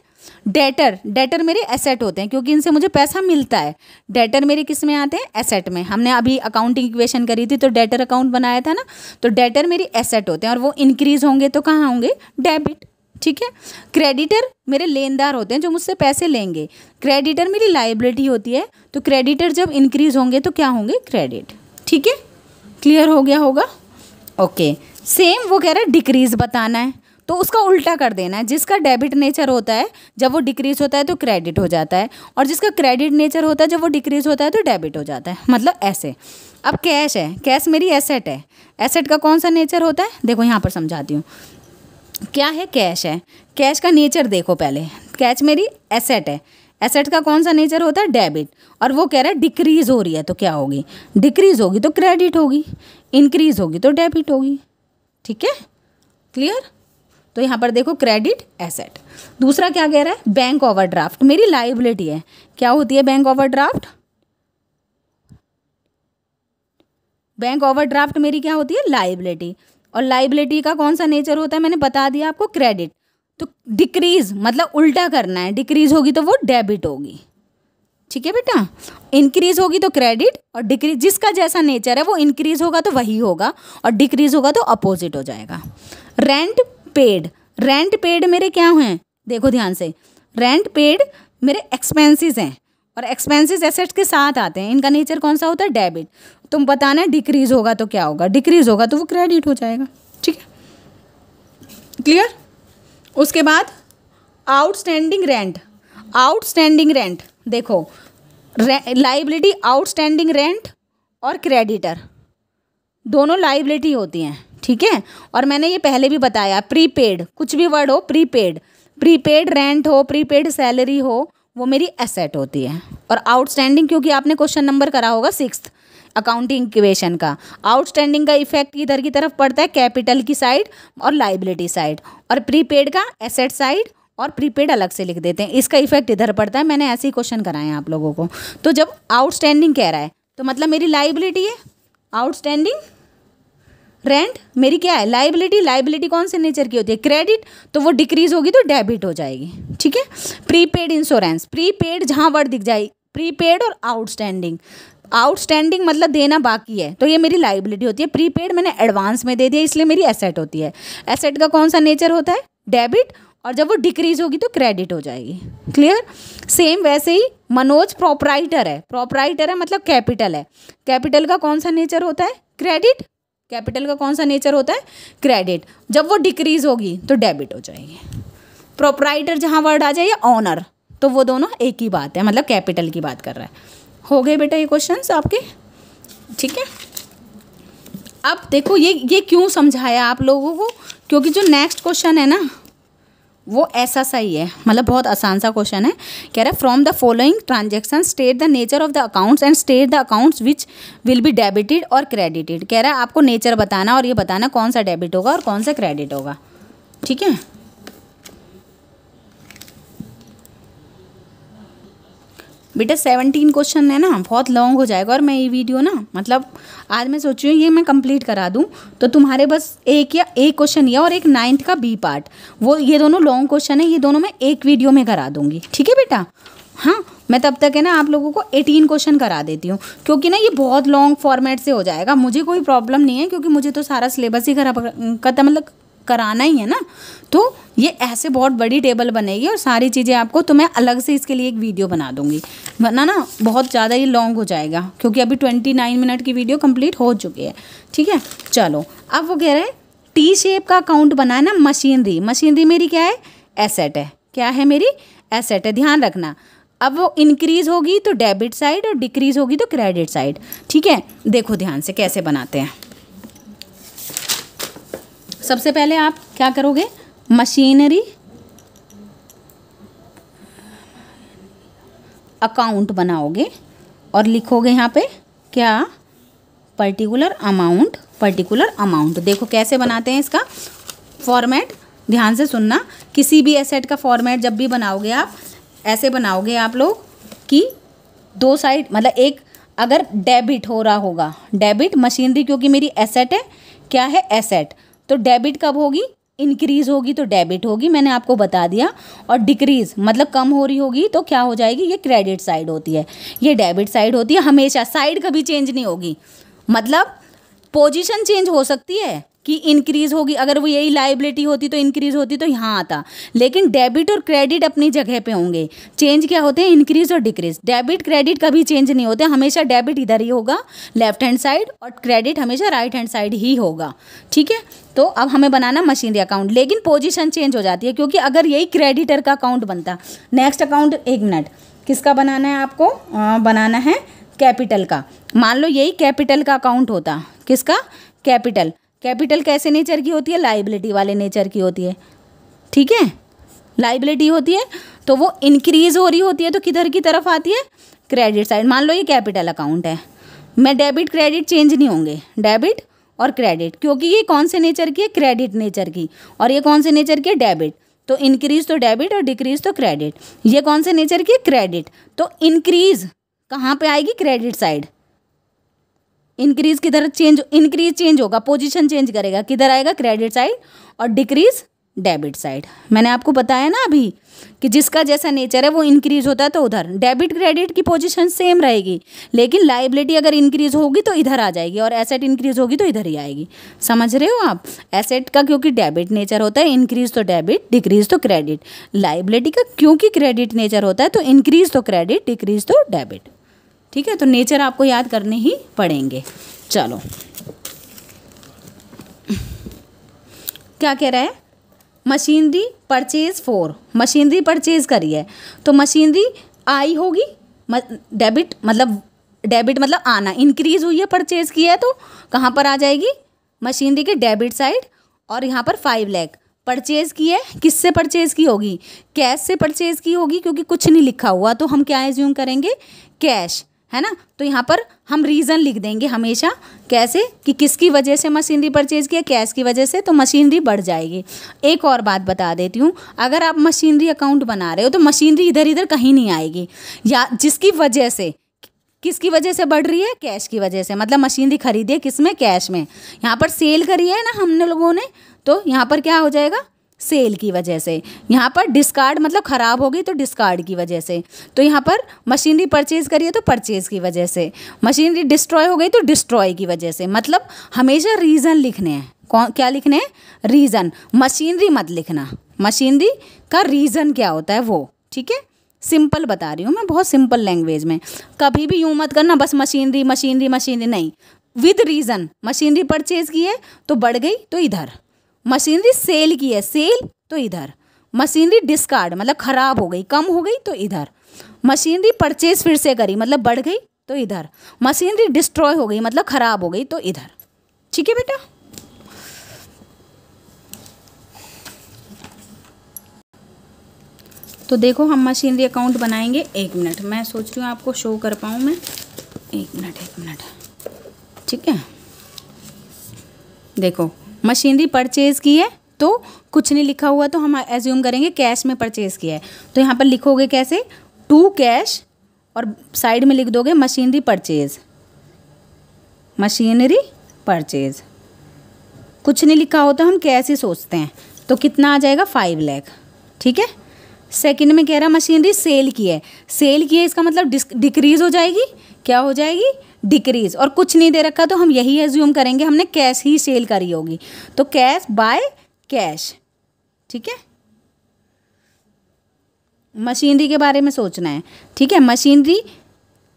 डेटर, डेटर मेरे एसेट होते हैं क्योंकि इनसे मुझे पैसा मिलता है। डेटर मेरे किस में आते हैं, एसेट में। हमने अभी अकाउंटिंग इक्वेशन करी थी तो डेटर अकाउंट बनाया था ना, तो डेटर मेरी एसेट होते हैं और वो इंक्रीज होंगे तो कहाँ होंगे, डेबिट। ठीक है। क्रेडिटर मेरे लेनदार होते हैं जो मुझसे पैसे लेंगे। क्रेडिटर मेरी लाइबिलिटी होती है, तो क्रेडिटर जब इंक्रीज होंगे तो क्या होंगे, क्रेडिट। ठीक है, क्लियर हो गया होगा। ओके, सेम वो कह रहा है डिक्रीज बताना है, तो उसका उल्टा कर देना है। जिसका डेबिट नेचर होता है जब वो डिक्रीज होता है तो क्रेडिट हो जाता है, और जिसका क्रेडिट नेचर होता है जब वो डिक्रीज होता है तो डेबिट हो जाता है, मतलब ऐसे। अब कैश है, कैश मेरी एसेट है। एसेट का कौन सा नेचर होता है, देखो यहाँ पर समझाती हूँ क्या है। कैश है, कैश का नेचर देखो पहले, कैश मेरी एसेट है, एसेट का कौन सा नेचर होता है, डेबिट, और वो कह रहा है डिक्रीज हो रही है तो क्या होगी, डिक्रीज होगी तो क्रेडिट होगी, इंक्रीज होगी तो डेबिट होगी। ठीक है, क्लियर। तो यहाँ पर देखो क्रेडिट एसेट। दूसरा क्या कह रहा है, बैंक ओवरड्राफ्ट मेरी लाइबिलिटी है। क्या होती है बैंक ओवरड्राफ्ट, बैंक ओवरड्राफ्ट मेरी क्या होती है, लाइबिलिटी, और लाइबिलिटी का कौन सा नेचर होता है, मैंने बता दिया आपको, क्रेडिट। तो डिक्रीज मतलब उल्टा करना है, डिक्रीज होगी तो वो डेबिट होगी। ठीक है बेटा, इंक्रीज होगी तो क्रेडिट, और डिक्रीज जिसका जैसा नेचर है वो इंक्रीज होगा तो वही होगा, और डिक्रीज होगा तो अपोजिट हो जाएगा। रेंट पेड, रेंट पेड मेरे क्या हैं, देखो ध्यान से, रेंट पेड मेरे एक्सपेंसेस हैं, और एक्सपेंसेस एसेट्स के साथ आते हैं। इनका नेचर कौन सा होता है, डेबिट। तुम बताना डिक्रीज होगा तो क्या होगा, डिक्रीज होगा तो वो क्रेडिट हो जाएगा। ठीक है, क्लियर। उसके बाद आउटस्टैंडिंग रेंट, आउटस्टैंडिंग रेंट देखो, लाइबिलिटी आउटस्टैंडिंग रेंट और क्रेडिटर दोनों लाइबिलिटी होती हैं। ठीक है, और मैंने ये पहले भी बताया, प्रीपेड कुछ भी वर्ड हो, प्रीपेड, प्रीपेड रेंट हो, प्रीपेड सैलरी हो, वो मेरी एसेट होती है। और आउटस्टैंडिंग, क्योंकि आपने क्वेश्चन नंबर करा होगा 6th अकाउंटिंग इक्वेशन का, आउटस्टैंडिंग का इफेक्ट इधर की तरफ पड़ता है, कैपिटल की साइड और लाइबिलिटी साइड, और प्रीपेड का एसेट साइड, और प्रीपेड अलग से लिख देते हैं, इसका इफेक्ट इधर पड़ता है। मैंने ऐसे ही क्वेश्चन कराए हैं आप लोगों को। तो जब आउटस्टैंडिंग कह रहा है तो मतलब मेरी लाइबिलिटी है, आउटस्टैंडिंग रेंट मेरी क्या है, लाइबिलिटी। लाइबिलिटी कौन से नेचर की होती है, क्रेडिट, तो वो डिक्रीज होगी तो डेबिट हो जाएगी। ठीक है। प्रीपेड इंश्योरेंस, प्रीपेड जहाँ वर्ड दिख जाए, प्रीपेड और आउटस्टैंडिंग, आउटस्टैंडिंग मतलब देना बाकी है तो ये मेरी लाइबिलिटी होती है, प्रीपेड मैंने एडवांस में दे दिया इसलिए मेरी एसेट होती है। एसेट का कौन सा नेचर होता है, डेबिट, और जब वो डिक्रीज होगी तो क्रेडिट हो जाएगी। क्लियर। सेम वैसे ही मनोज प्रोप्राइटर है, प्रोप्राइटर है मतलब कैपिटल है, कैपिटल का कौन सा नेचर होता है, क्रेडिट, कैपिटल का कौन सा नेचर होता है, क्रेडिट, जब वो डिक्रीज होगी तो डेबिट हो जाएगी। प्रोप्राइटर जहाँ वर्ड आ जाए या ऑनर, तो वो दोनों एक ही बात है, मतलब कैपिटल की बात कर रहा है। हो गए बेटा ये क्वेश्चंस आपके। ठीक है, अब देखो ये क्यों समझाया आप लोगों को, क्योंकि जो नेक्स्ट क्वेश्चन है ना वो ऐसा सही है, मतलब बहुत आसान सा क्वेश्चन है। कह रहा है from the following transaction state the nature of the accounts and state the accounts which will be debited और क्रेडिटेड। कह रहा है आपको नेचर बताना और ये बताना कौन सा डेबिट होगा और कौन सा क्रेडिट होगा। ठीक है, बेटा 17 क्वेश्चन है ना, बहुत लॉन्ग हो जाएगा, और मैं ये वीडियो ना मतलब आज मैं सोच रही हूँ ये मैं कंप्लीट करा दूँ तो तुम्हारे बस एक क्वेश्चन ये और एक 9th का बी पार्ट, वो ये दोनों लॉन्ग क्वेश्चन है, ये दोनों मैं एक वीडियो में करा दूँगी। ठीक है बेटा, हाँ मैं तब तक है ना आप लोगों को 18 क्वेश्चन करा देती हूँ, क्योंकि ना ये बहुत लॉन्ग फॉर्मेट से हो जाएगा। मुझे कोई प्रॉब्लम नहीं है क्योंकि मुझे तो सारा सिलेबस ही मतलब कराना ही है ना, तो ये ऐसे बहुत बड़ी टेबल बनेगी और सारी चीज़ें आपको, तो मैं अलग से इसके लिए एक वीडियो बना दूंगी, वरना ना बहुत ज़्यादा ये लॉन्ग हो जाएगा, क्योंकि अभी 29 मिनट की वीडियो कंप्लीट हो चुकी है। ठीक है, चलो अब वो कह रहे हैं टी शेप का अकाउंट बनाना ना, मशीनरी, मशीनरी मेरी क्या है, एसेट है, क्या है मेरी एसेट है, ध्यान रखना। अब वो इंक्रीज होगी तो डेबिट साइड और डिक्रीज होगी तो क्रेडिट साइड। ठीक है, देखो ध्यान से कैसे बनाते हैं। सबसे पहले आप क्या करोगे, मशीनरी अकाउंट बनाओगे और लिखोगे यहाँ पे क्या, पर्टिकुलर अमाउंट। देखो कैसे बनाते हैं इसका फॉर्मेट, ध्यान से सुनना। किसी भी एसेट का फॉर्मेट जब भी बनाओगे आप, ऐसे बनाओगे आप लोग कि दो साइड, मतलब एक अगर डेबिट हो रहा होगा, डेबिट मशीनरी क्योंकि मेरी एसेट है, क्या है एसेट, तो डेबिट कब होगी, इंक्रीज होगी तो डेबिट होगी, मैंने आपको बता दिया। और डिक्रीज मतलब कम हो रही होगी तो क्या हो जाएगी, ये क्रेडिट साइड होती है, ये डेबिट साइड होती है। हमेशा साइड कभी चेंज नहीं होगी, मतलब पोजीशन चेंज हो सकती है कि इंक्रीज होगी, अगर वो यही लायबिलिटी होती तो इंक्रीज होती तो यहाँ आता, लेकिन डेबिट और क्रेडिट अपनी जगह पे होंगे। चेंज क्या होते हैं, इंक्रीज और डिक्रीज। डेबिट क्रेडिट कभी चेंज नहीं होते, हमेशा डेबिट इधर ही होगा लेफ्ट हैंड साइड और क्रेडिट हमेशा राइट हैंड साइड ही होगा। ठीक है, तो अब हमें बनाना मशीनरी अकाउंट, लेकिन पोजीशन चेंज हो जाती है, क्योंकि अगर यही क्रेडिटर का अकाउंट बनता, नेक्स्ट अकाउंट, एक मिनट, किसका बनाना है आपको, बनाना है कैपिटल का। मान लो यही कैपिटल का अकाउंट होता, किसका, कैपिटल। कैपिटल कैसे नेचर की होती है, लायबिलिटी वाले नेचर की होती है। ठीक है, लायबिलिटी होती है तो वो इंक्रीज हो रही होती है तो किधर की तरफ आती है, क्रेडिट साइड। मान लो ये कैपिटल अकाउंट है, मैं डेबिट क्रेडिट चेंज नहीं होंगे, डेबिट और क्रेडिट, क्योंकि ये कौन से नेचर की है, क्रेडिट नेचर की, और ये कौन से नेचर की है, डेबिट। तो इंक्रीज तो डेबिट और डिक्रीज तो क्रेडिट। ये कौन से नेचर की है, क्रेडिट, तो इंक्रीज कहाँ पे आएगी, क्रेडिट साइड। इंक्रीज किधर चेंज, इंक्रीज चेंज होगा, पोजीशन चेंज करेगा, किधर आएगा, क्रेडिट साइड, और डिक्रीज डेबिट साइड। मैंने आपको बताया ना अभी कि जिसका जैसा नेचर है वो इंक्रीज होता है तो उधर, डेबिट क्रेडिट की पोजीशन सेम रहेगी, लेकिन लायबिलिटी अगर इंक्रीज होगी तो इधर आ जाएगी और एसेट इंक्रीज होगी तो इधर ही आएगी। समझ रहे हो आप, एसेट का क्योंकि डेबिट नेचर होता है, इंक्रीज तो डेबिट, डिक्रीज तो क्रेडिट। लायबिलिटी का क्योंकि क्रेडिट नेचर होता है तो इंक्रीज तो क्रेडिट, डिक्रीज तो डेबिट। ठीक है, तो नेचर आपको याद करने ही पड़ेंगे। चलो, क्या कह रहा है, machinery purchase for, machinery purchase करी है तो मशीनरी आई होगी, डेबिट मतलब आना, इंक्रीज हुई है, परचेज किया है तो कहाँ पर आ जाएगी, मशीनरी के डेबिट साइड। और यहाँ पर 5 लाख परचेज की है, किससे परचेज की होगी, कैश से परचेज की होगी, क्योंकि कुछ नहीं लिखा हुआ तो हम क्या एज्यूम करेंगे, कैश, है ना। तो यहाँ पर हम रीज़न लिख देंगे हमेशा, कैसे, कि किसकी वजह से मशीनरी परचेज किया, कैश की वजह से, तो मशीनरी बढ़ जाएगी। एक और बात बता देती हूँ, अगर आप मशीनरी अकाउंट बना रहे हो तो मशीनरी इधर इधर कहीं नहीं आएगी, या जिसकी वजह से, किसकी वजह से बढ़ रही है, कैश की वजह से, मतलब मशीनरी खरीदी है किस में, कैश में। यहाँ पर सेल करी है ना हमने लोगों ने, तो यहाँ पर क्या हो जाएगा, सेल की वजह से। यहाँ पर डिस्कार्ड मतलब ख़राब हो गई तो डिस्कार्ड की वजह से। तो यहाँ पर मशीनरी परचेज़ करिए तो परचेज़ की वजह से, मशीनरी डिस्ट्रॉय हो गई तो डिस्ट्रॉय की वजह से। मतलब हमेशा रीज़न लिखने हैं, कौन क्या लिखने हैं, रीज़न। मशीनरी मत लिखना, मशीनरी का रीज़न क्या होता है वो। ठीक है, सिंपल बता रही हूँ मैं, बहुत सिंपल लैंग्वेज में। कभी भी यूँ मत करना बस मशीनरी मशीनरी मशीनरी, नहीं, विद रीज़न। मशीनरी परचेज़ की है तो बढ़ गई तो इधर, मशीनरी सेल की है, सेल तो इधर, मशीनरी डिस्कार्ड मतलब ख़राब हो गई, कम हो गई तो इधर, मशीनरी परचेज फिर से करी मतलब बढ़ गई तो इधर, मशीनरी डिस्ट्रॉय हो गई मतलब ख़राब हो गई तो इधर। ठीक है बेटा, तो देखो हम मशीनरी अकाउंट बनाएंगे। 1 मिनट, मैं सोच रही हूँ आपको शो कर पाऊँ मैं, 1 मिनट। ठीक है, देखो मशीनरी परचेज़ की है तो कुछ नहीं लिखा हुआ तो हम एज्यूम करेंगे कैश में परचेज़ किया है। तो यहाँ पर लिखोगे कैसे, टू कैश, और साइड में लिख दोगे मशीनरी परचेज़, मशीनरी परचेज़। कुछ नहीं लिखा होता हम कैश ही सोचते हैं, तो कितना आ जाएगा, 5 लाख। ठीक है, सेकंड में कह रहा मशीनरी सेल की है, सेल की है इसका मतलब डिक्रीज़ हो जाएगी, क्या हो जाएगी, डिक्रीज। और कुछ नहीं दे रखा तो हम यही एज्यूम करेंगे हमने कैश ही सेल करी होगी, तो कैश बाय कैश। ठीक है, मशीनरी के बारे में सोचना है। ठीक है, मशीनरी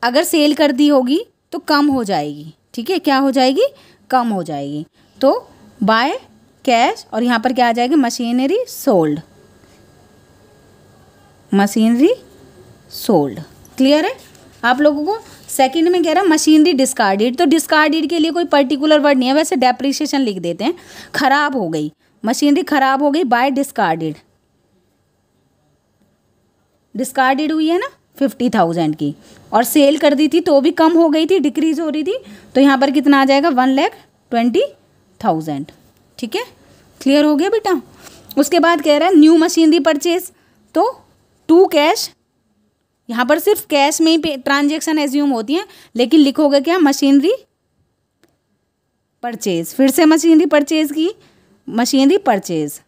अगर सेल कर दी होगी तो कम हो जाएगी। ठीक है, क्या हो जाएगी, कम हो जाएगी, तो बाय कैश। और यहाँ पर क्या आ जाएगी, machinery sold, machinery sold. Clear है आप लोगों को। सेकंड में कह रहा है मशीनरी डिस्कार्डेड, तो डिस्कार्डेड के लिए कोई पर्टिकुलर वर्ड नहीं है, वैसे डेप्रिसिएशन लिख देते हैं। खराब हो गई, मशीनरी खराब हो गई बाय डिस्कार्डेड, डिस्कार्डेड हुई है ना 50,000 की, और सेल कर दी थी तो भी कम हो गई थी, डिक्रीज हो रही थी, तो यहाँ पर कितना आ जाएगा 1,20,000। ठीक है, क्लियर हो गया बेटा। उसके बाद कह रहा है न्यू मशीनरी परचेज, तो टू कैश, यहाँ पर सिर्फ कैश में ही ट्रांजेक्शन एज्यूम होती हैं, लेकिन लिखोगे क्या मशीनरी परचेज। फिर से मशीनरी परचेज की, मशीनरी परचेज,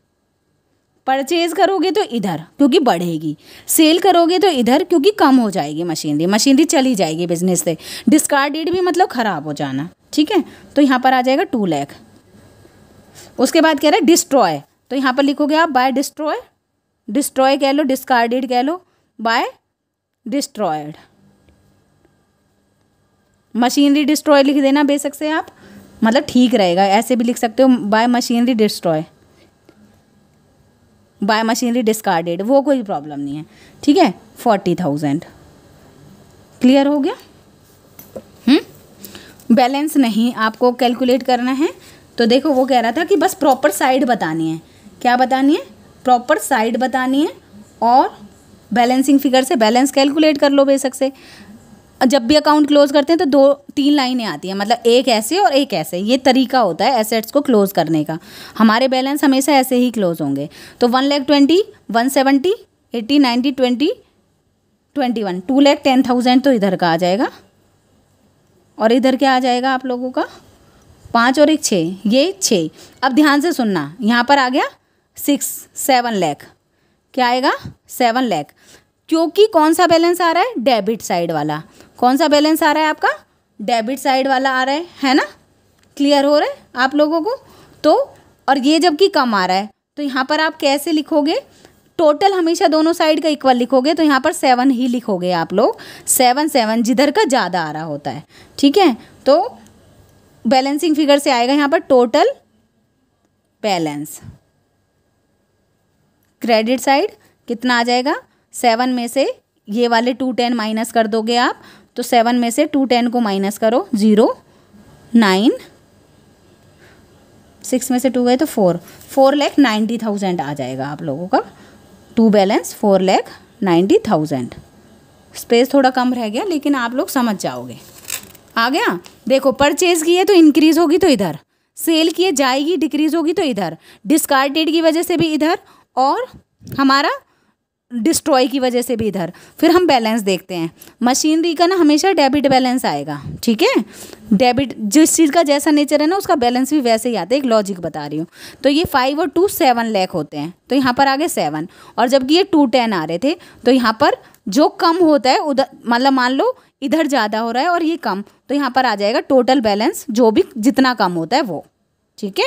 परचेज करोगे तो इधर क्योंकि बढ़ेगी, सेल करोगे तो इधर क्योंकि कम हो जाएगी मशीनरी, मशीनरी चली जाएगी बिजनेस से। डिस्कार्डेड भी मतलब ख़राब हो जाना। ठीक है, तो यहाँ पर आ जाएगा 2 लाख। उसके बाद कह रहा है डिस्ट्रॉय, तो यहाँ पर लिखोगे आप बाय डिस्ट्रॉय, डिस्ट्रॉय कह लो, डिस्कार्डेड कह लो, बाय डिस्ट्रॉयड। मशीनरी डिस्ट्रॉय लिख देना बेशक से आप, मतलब ठीक रहेगा, ऐसे भी लिख सकते हो bye machinery destroy, bye machinery discarded, वो कोई प्रॉब्लम नहीं है। ठीक है, 40,000। क्लियर हो गया। बैलेंस नहीं आपको कैलकुलेट करना है, तो देखो वो कह रहा था कि बस प्रॉपर साइड बतानी है। क्या बतानी है? प्रॉपर साइड बतानी है, और बैलेंसिंग फिगर से बैलेंस कैलकुलेट कर लो बेशक से। जब भी अकाउंट क्लोज करते हैं तो 2-3 लाइनें आती हैं, मतलब एक ऐसे और एक ऐसे, ये तरीका होता है एसेट्स को क्लोज करने का। हमारे बैलेंस हमेशा ऐसे ही क्लोज होंगे। तो 1,20,000, 170, 80, 90, 20, 21, 2,10,000 तो इधर का आ जाएगा, और इधर क्या आ जाएगा आप लोगों का 5 और 1 6, ये 6। अब ध्यान से सुनना, यहाँ पर आ गया 7 लाख। क्या आएगा? 7 लाख, क्योंकि कौन सा बैलेंस आ रहा है? डेबिट साइड वाला। कौन सा बैलेंस आ रहा है आपका? डेबिट साइड वाला आ रहा है ना। क्लियर हो रहा है आप लोगों को। तो और ये जबकि कम आ रहा है, तो यहाँ पर आप कैसे लिखोगे? टोटल हमेशा दोनों साइड का इक्वल लिखोगे, तो यहाँ पर 7 ही लिखोगे आप लोग। 7 जिधर का ज़्यादा आ रहा होता है। ठीक है, तो बैलेंसिंग फिगर से आएगा यहाँ पर टोटल बैलेंस। क्रेडिट साइड कितना आ जाएगा? 7 में से ये वाले 210 माइनस कर दोगे आप, तो 7 में से 210 को माइनस करो, 0, 9, 6 में से 2 गए तो 4,90,000 आ जाएगा आप लोगों का टू बैलेंस। 4,90,000। स्पेस थोड़ा कम रह गया, लेकिन आप लोग समझ जाओगे। आ गया। देखो, परचेज की है तो इंक्रीज होगी तो इधर, सेल की है जाएगी डिक्रीज होगी तो इधर, डिस्कार्डेड की वजह से भी इधर, और हमारा डिस्ट्रॉय की वजह से भी इधर। फिर हम बैलेंस देखते हैं। मशीनरी का ना हमेशा डेबिट बैलेंस आएगा। ठीक है, डेबिट जिस चीज़ का जैसा नेचर है ना, उसका बैलेंस भी वैसे ही आता है। एक लॉजिक बता रही हूँ। तो ये 5 और 2 7 लाख होते हैं, तो यहाँ पर आ गए 7, और जबकि ये 210 आ रहे थे, तो यहाँ पर जो कम होता है उधर, मतलब मान लो इधर ज़्यादा हो रहा है और ये कम, तो यहाँ पर आ जाएगा टोटल बैलेंस, जो भी जितना कम होता है वो। ठीक है,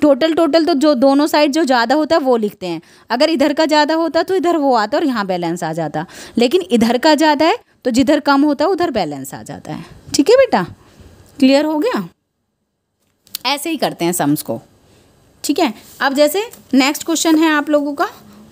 टोटल तो जो दोनों साइड जो ज़्यादा होता है वो लिखते हैं। अगर इधर का ज़्यादा होता तो इधर वो आता और यहाँ बैलेंस आ जाता, लेकिन इधर का ज़्यादा है तो जिधर कम होता है उधर बैलेंस आ जाता है। ठीक है बेटा, क्लियर हो गया। ऐसे ही करते हैं सम्स को। ठीक है, अब जैसे नेक्स्ट क्वेश्चन है आप लोगों का,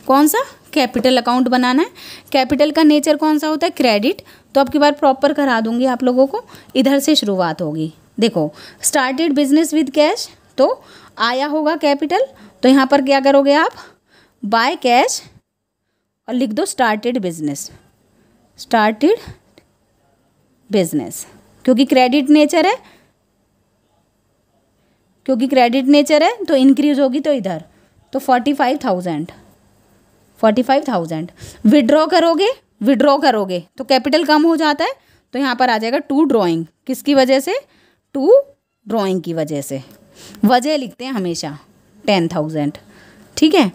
कौन सा? कैपिटल अकाउंट बनाना है। कैपिटल का नेचर कौन सा होता है? क्रेडिट। तो अब की बार प्रॉपर करा दूंगी आप लोगों को। इधर से शुरुआत होगी। देखो, स्टार्टेड बिजनेस विद कैश, तो आया होगा कैपिटल, तो यहाँ पर क्या करोगे आप? बाय कैश, और लिख दो स्टार्टेड बिजनेस, स्टार्टेड बिजनेस, क्योंकि क्रेडिट नेचर है, क्योंकि क्रेडिट नेचर है तो इंक्रीज होगी तो इधर, तो 45,000 विड्रॉ करोगे तो कैपिटल कम हो जाता है, तो यहाँ पर आ जाएगा टू ड्रॉइंग। किसकी वजह से? टू ड्रॉइंग की वजह से। वजह लिखते हैं हमेशा 10,000। ठीक है,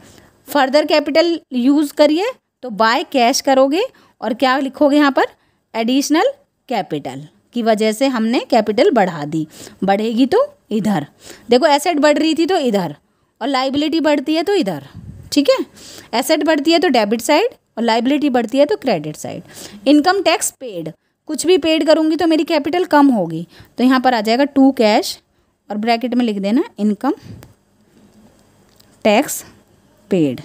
फर्दर कैपिटल यूज़ करिए तो बाय कैश करोगे, और क्या लिखोगे यहाँ पर? एडिशनल कैपिटल की वजह से हमने कैपिटल बढ़ा दी। बढ़ेगी तो इधर, देखो एसेट बढ़ रही थी तो इधर, और लाइबिलिटी बढ़ती है तो इधर। ठीक है, एसेट बढ़ती है तो डेबिट साइड, और लाइबिलिटी बढ़ती है तो credit side. Income tax paid, कुछ भी पेड करूँगी तो मेरी कैपिटल कम होगी, तो यहाँ पर आ जाएगा टू कैश, और ब्रैकेट में लिख देना इनकम टैक्स पेड,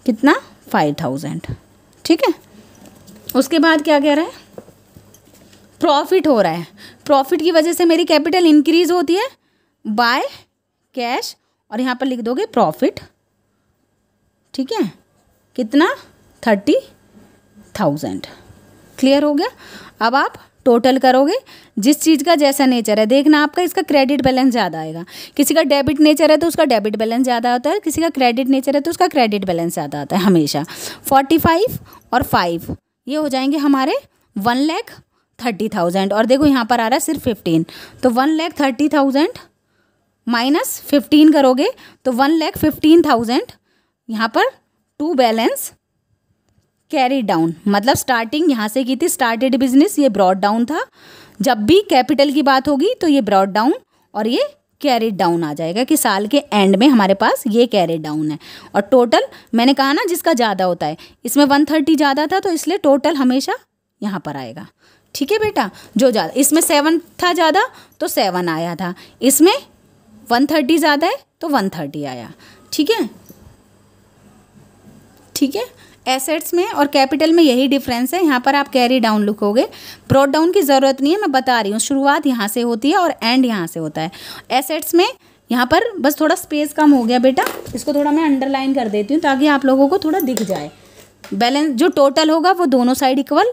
कितना? 5,000। ठीक है, उसके बाद क्या कह रहा है, प्रॉफिट हो रहा है, प्रॉफिट की वजह से मेरी कैपिटल इंक्रीज होती है बाय कैश, और यहाँ पर लिख दोगे प्रॉफिट, ठीक है, कितना 30,000। क्लियर हो गया। अब आप टोटल करोगे, जिस चीज़ का जैसा नेचर है, देखना आपका इसका क्रेडिट बैलेंस ज़्यादा आएगा, किसी का डेबिट नेचर है तो उसका डेबिट बैलेंस ज़्यादा आता है, किसी का क्रेडिट नेचर है तो उसका क्रेडिट बैलेंस ज़्यादा आता है हमेशा। 45 और 5 ये हो जाएंगे हमारे 1,30,000, और देखो यहाँ पर आ रहा है सिर्फ 15, तो 1,30,000 माइनस 15 करोगे तो 1,15,000 यहाँ पर टू बैलेंस कैरी डाउन, मतलब स्टार्टिंग यहाँ से की थी, स्टार्टेड बिजनेस, ये ब्रॉड डाउन था। जब भी कैपिटल की बात होगी तो ये ब्रॉड डाउन और ये कैरी डाउन आ जाएगा कि साल के एंड में हमारे पास ये कैरी डाउन है। और टोटल मैंने कहा ना जिसका ज़्यादा होता है, इसमें 130 ज़्यादा था तो इसलिए टोटल हमेशा यहाँ पर आएगा। ठीक है बेटा, जो ज़्यादा, इसमें 7 था ज़्यादा तो 7 आया था, इसमें 130 ज़्यादा है तो 130 आया। ठीक है, ठीक है। एसेट्स में और कैपिटल में यही डिफरेंस है। यहाँ पर आप कैरी डाउन लिखोगे, ब्रॉड डाउन की ज़रूरत नहीं है, मैं बता रही हूँ, शुरुआत यहाँ से होती है और एंड यहाँ से होता है। एसेट्स में यहाँ पर बस थोड़ा स्पेस कम हो गया बेटा, इसको थोड़ा मैं अंडरलाइन कर देती हूँ ताकि आप लोगों को थोड़ा दिख जाए। बैलेंस जो टोटल होगा वो दोनों साइड इक्वल,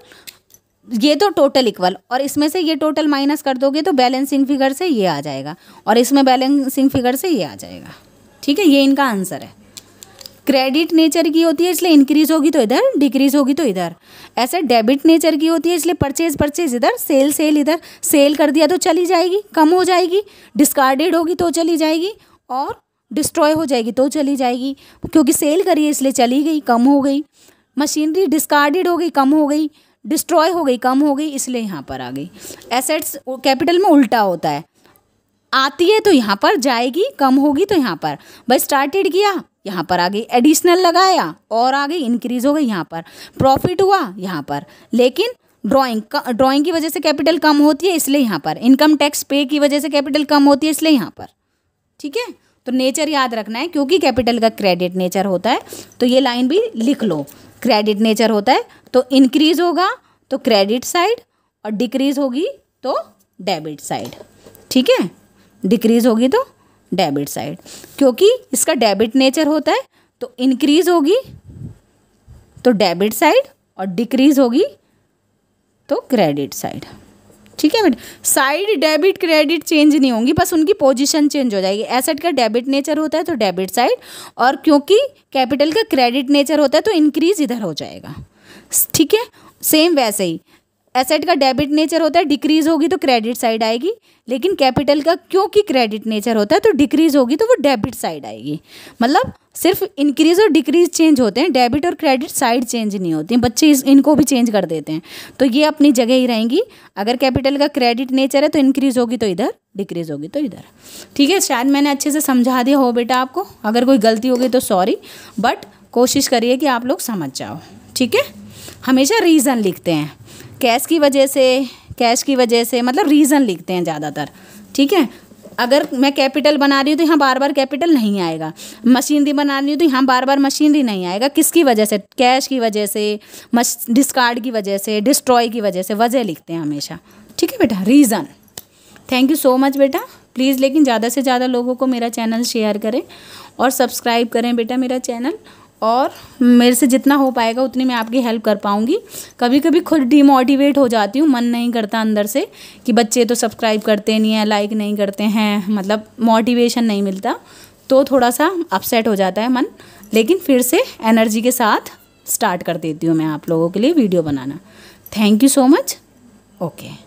ये तो टोटल इक्वल, और इसमें से ये टोटल माइनस कर दोगे तो बैलेंसिंग फिगर से ये आ जाएगा, और इसमें बैलेंसिंग फिगर से ये आ जाएगा। ठीक है, ये इनका आंसर है। क्रेडिट नेचर की होती है इसलिए इंक्रीज होगी तो इधर, डिक्रीज होगी तो इधर। ऐसे डेबिट नेचर की होती है इसलिए परचेज इधर, सेल इधर, सेल कर दिया तो चली जाएगी, कम हो जाएगी, डिस्कार्डेड होगी तो चली जाएगी, और डिस्ट्रॉय हो जाएगी तो चली जाएगी, क्योंकि सेल करी है इसलिए चली गई, कम हो गई। मशीनरी डिस्कार्डेड हो गई, कम हो गई, डिस्ट्रॉय हो गई, कम हो गई, इसलिए यहाँ पर आ गई। एसेट्स कैपिटल में उल्टा होता है, आती है तो यहाँ पर जाएगी, कम होगी तो यहाँ पर। भाई स्टार्टेड किया, यहाँ पर आ गई, एडिशनल लगाया और आ गई, इंक्रीज हो गई यहाँ पर। प्रॉफिट हुआ यहाँ पर, लेकिन ड्राइंग की वजह से कैपिटल कम होती है इसलिए यहाँ पर। इनकम टैक्स पे की वजह से कैपिटल कम होती है इसलिए यहाँ पर। ठीक है, तो नेचर याद रखना है, क्योंकि कैपिटल का क्रेडिट नेचर होता है तो ये लाइन भी लिख लो। क्रेडिट नेचर होता है तो इंक्रीज होगा तो क्रेडिट साइड, और डिक्रीज होगी तो डेबिट साइड। ठीक है, डिक्रीज होगी तो डेबिट साइड, क्योंकि इसका डेबिट नेचर होता है तो इंक्रीज होगी तो डेबिट साइड और डिक्रीज होगी तो क्रेडिट साइड। ठीक है बेटा, साइड डेबिट क्रेडिट चेंज नहीं होंगी, बस उनकी पोजीशन चेंज हो जाएगी। एसेट का डेबिट नेचर होता है तो डेबिट साइड, और क्योंकि कैपिटल का क्रेडिट नेचर होता है तो इंक्रीज इधर हो जाएगा। ठीक है, सेम वैसे ही एसेट का डेबिट नेचर होता है, डिक्रीज होगी तो क्रेडिट साइड आएगी, लेकिन कैपिटल का क्योंकि क्रेडिट नेचर होता है तो डिक्रीज होगी तो वो डेबिट साइड आएगी। मतलब सिर्फ इंक्रीज और डिक्रीज चेंज होते हैं, डेबिट और क्रेडिट साइड चेंज नहीं होती हैं। बच्चे इनको भी चेंज कर देते हैं, तो ये अपनी जगह ही रहेंगी। अगर कैपिटल का क्रेडिट नेचर है तो इंक्रीज होगी तो इधर, डिक्रीज होगी तो इधर। ठीक है, शायद मैंने अच्छे से समझा दिया हो बेटा आपको, अगर कोई गलती होगी तो सॉरी, बट कोशिश करिए कि आप लोग समझ जाओ। ठीक है, हमेशा रीज़न लिखते हैं, कैश की वजह से मतलब रीज़न लिखते हैं ज़्यादातर। ठीक है, अगर मैं कैपिटल बना रही हूँ तो यहाँ बार बार कैपिटल नहीं आएगा, मशीनरी बना रही हूँ तो यहाँ बार बार मशीनरी नहीं आएगा। किसकी वजह से? कैश की वजह से, डिस्कार्ड की वजह से, डिस्ट्रॉय की वजह से, वजह लिखते हैं हमेशा। ठीक है बेटा, reason. Thank you so much बेटा। प्लीज़ लेकिन ज़्यादा से ज़्यादा लोगों को मेरा चैनल शेयर करें और सब्सक्राइब करें बेटा मेरा चैनल, और मेरे से जितना हो पाएगा उतनी मैं आपकी हेल्प कर पाऊँगी। कभी कभी खुद डिमोटिवेट हो जाती हूँ, मन नहीं करता अंदर से कि बच्चे तो सब्सक्राइब करते नहीं हैं, लाइक नहीं करते हैं, मतलब मोटिवेशन नहीं मिलता, तो थोड़ा सा अपसेट हो जाता है मन, लेकिन फिर से एनर्जी के साथ स्टार्ट कर देती हूँ मैं आप लोगों के लिए video banana. Thank you so much. Okay.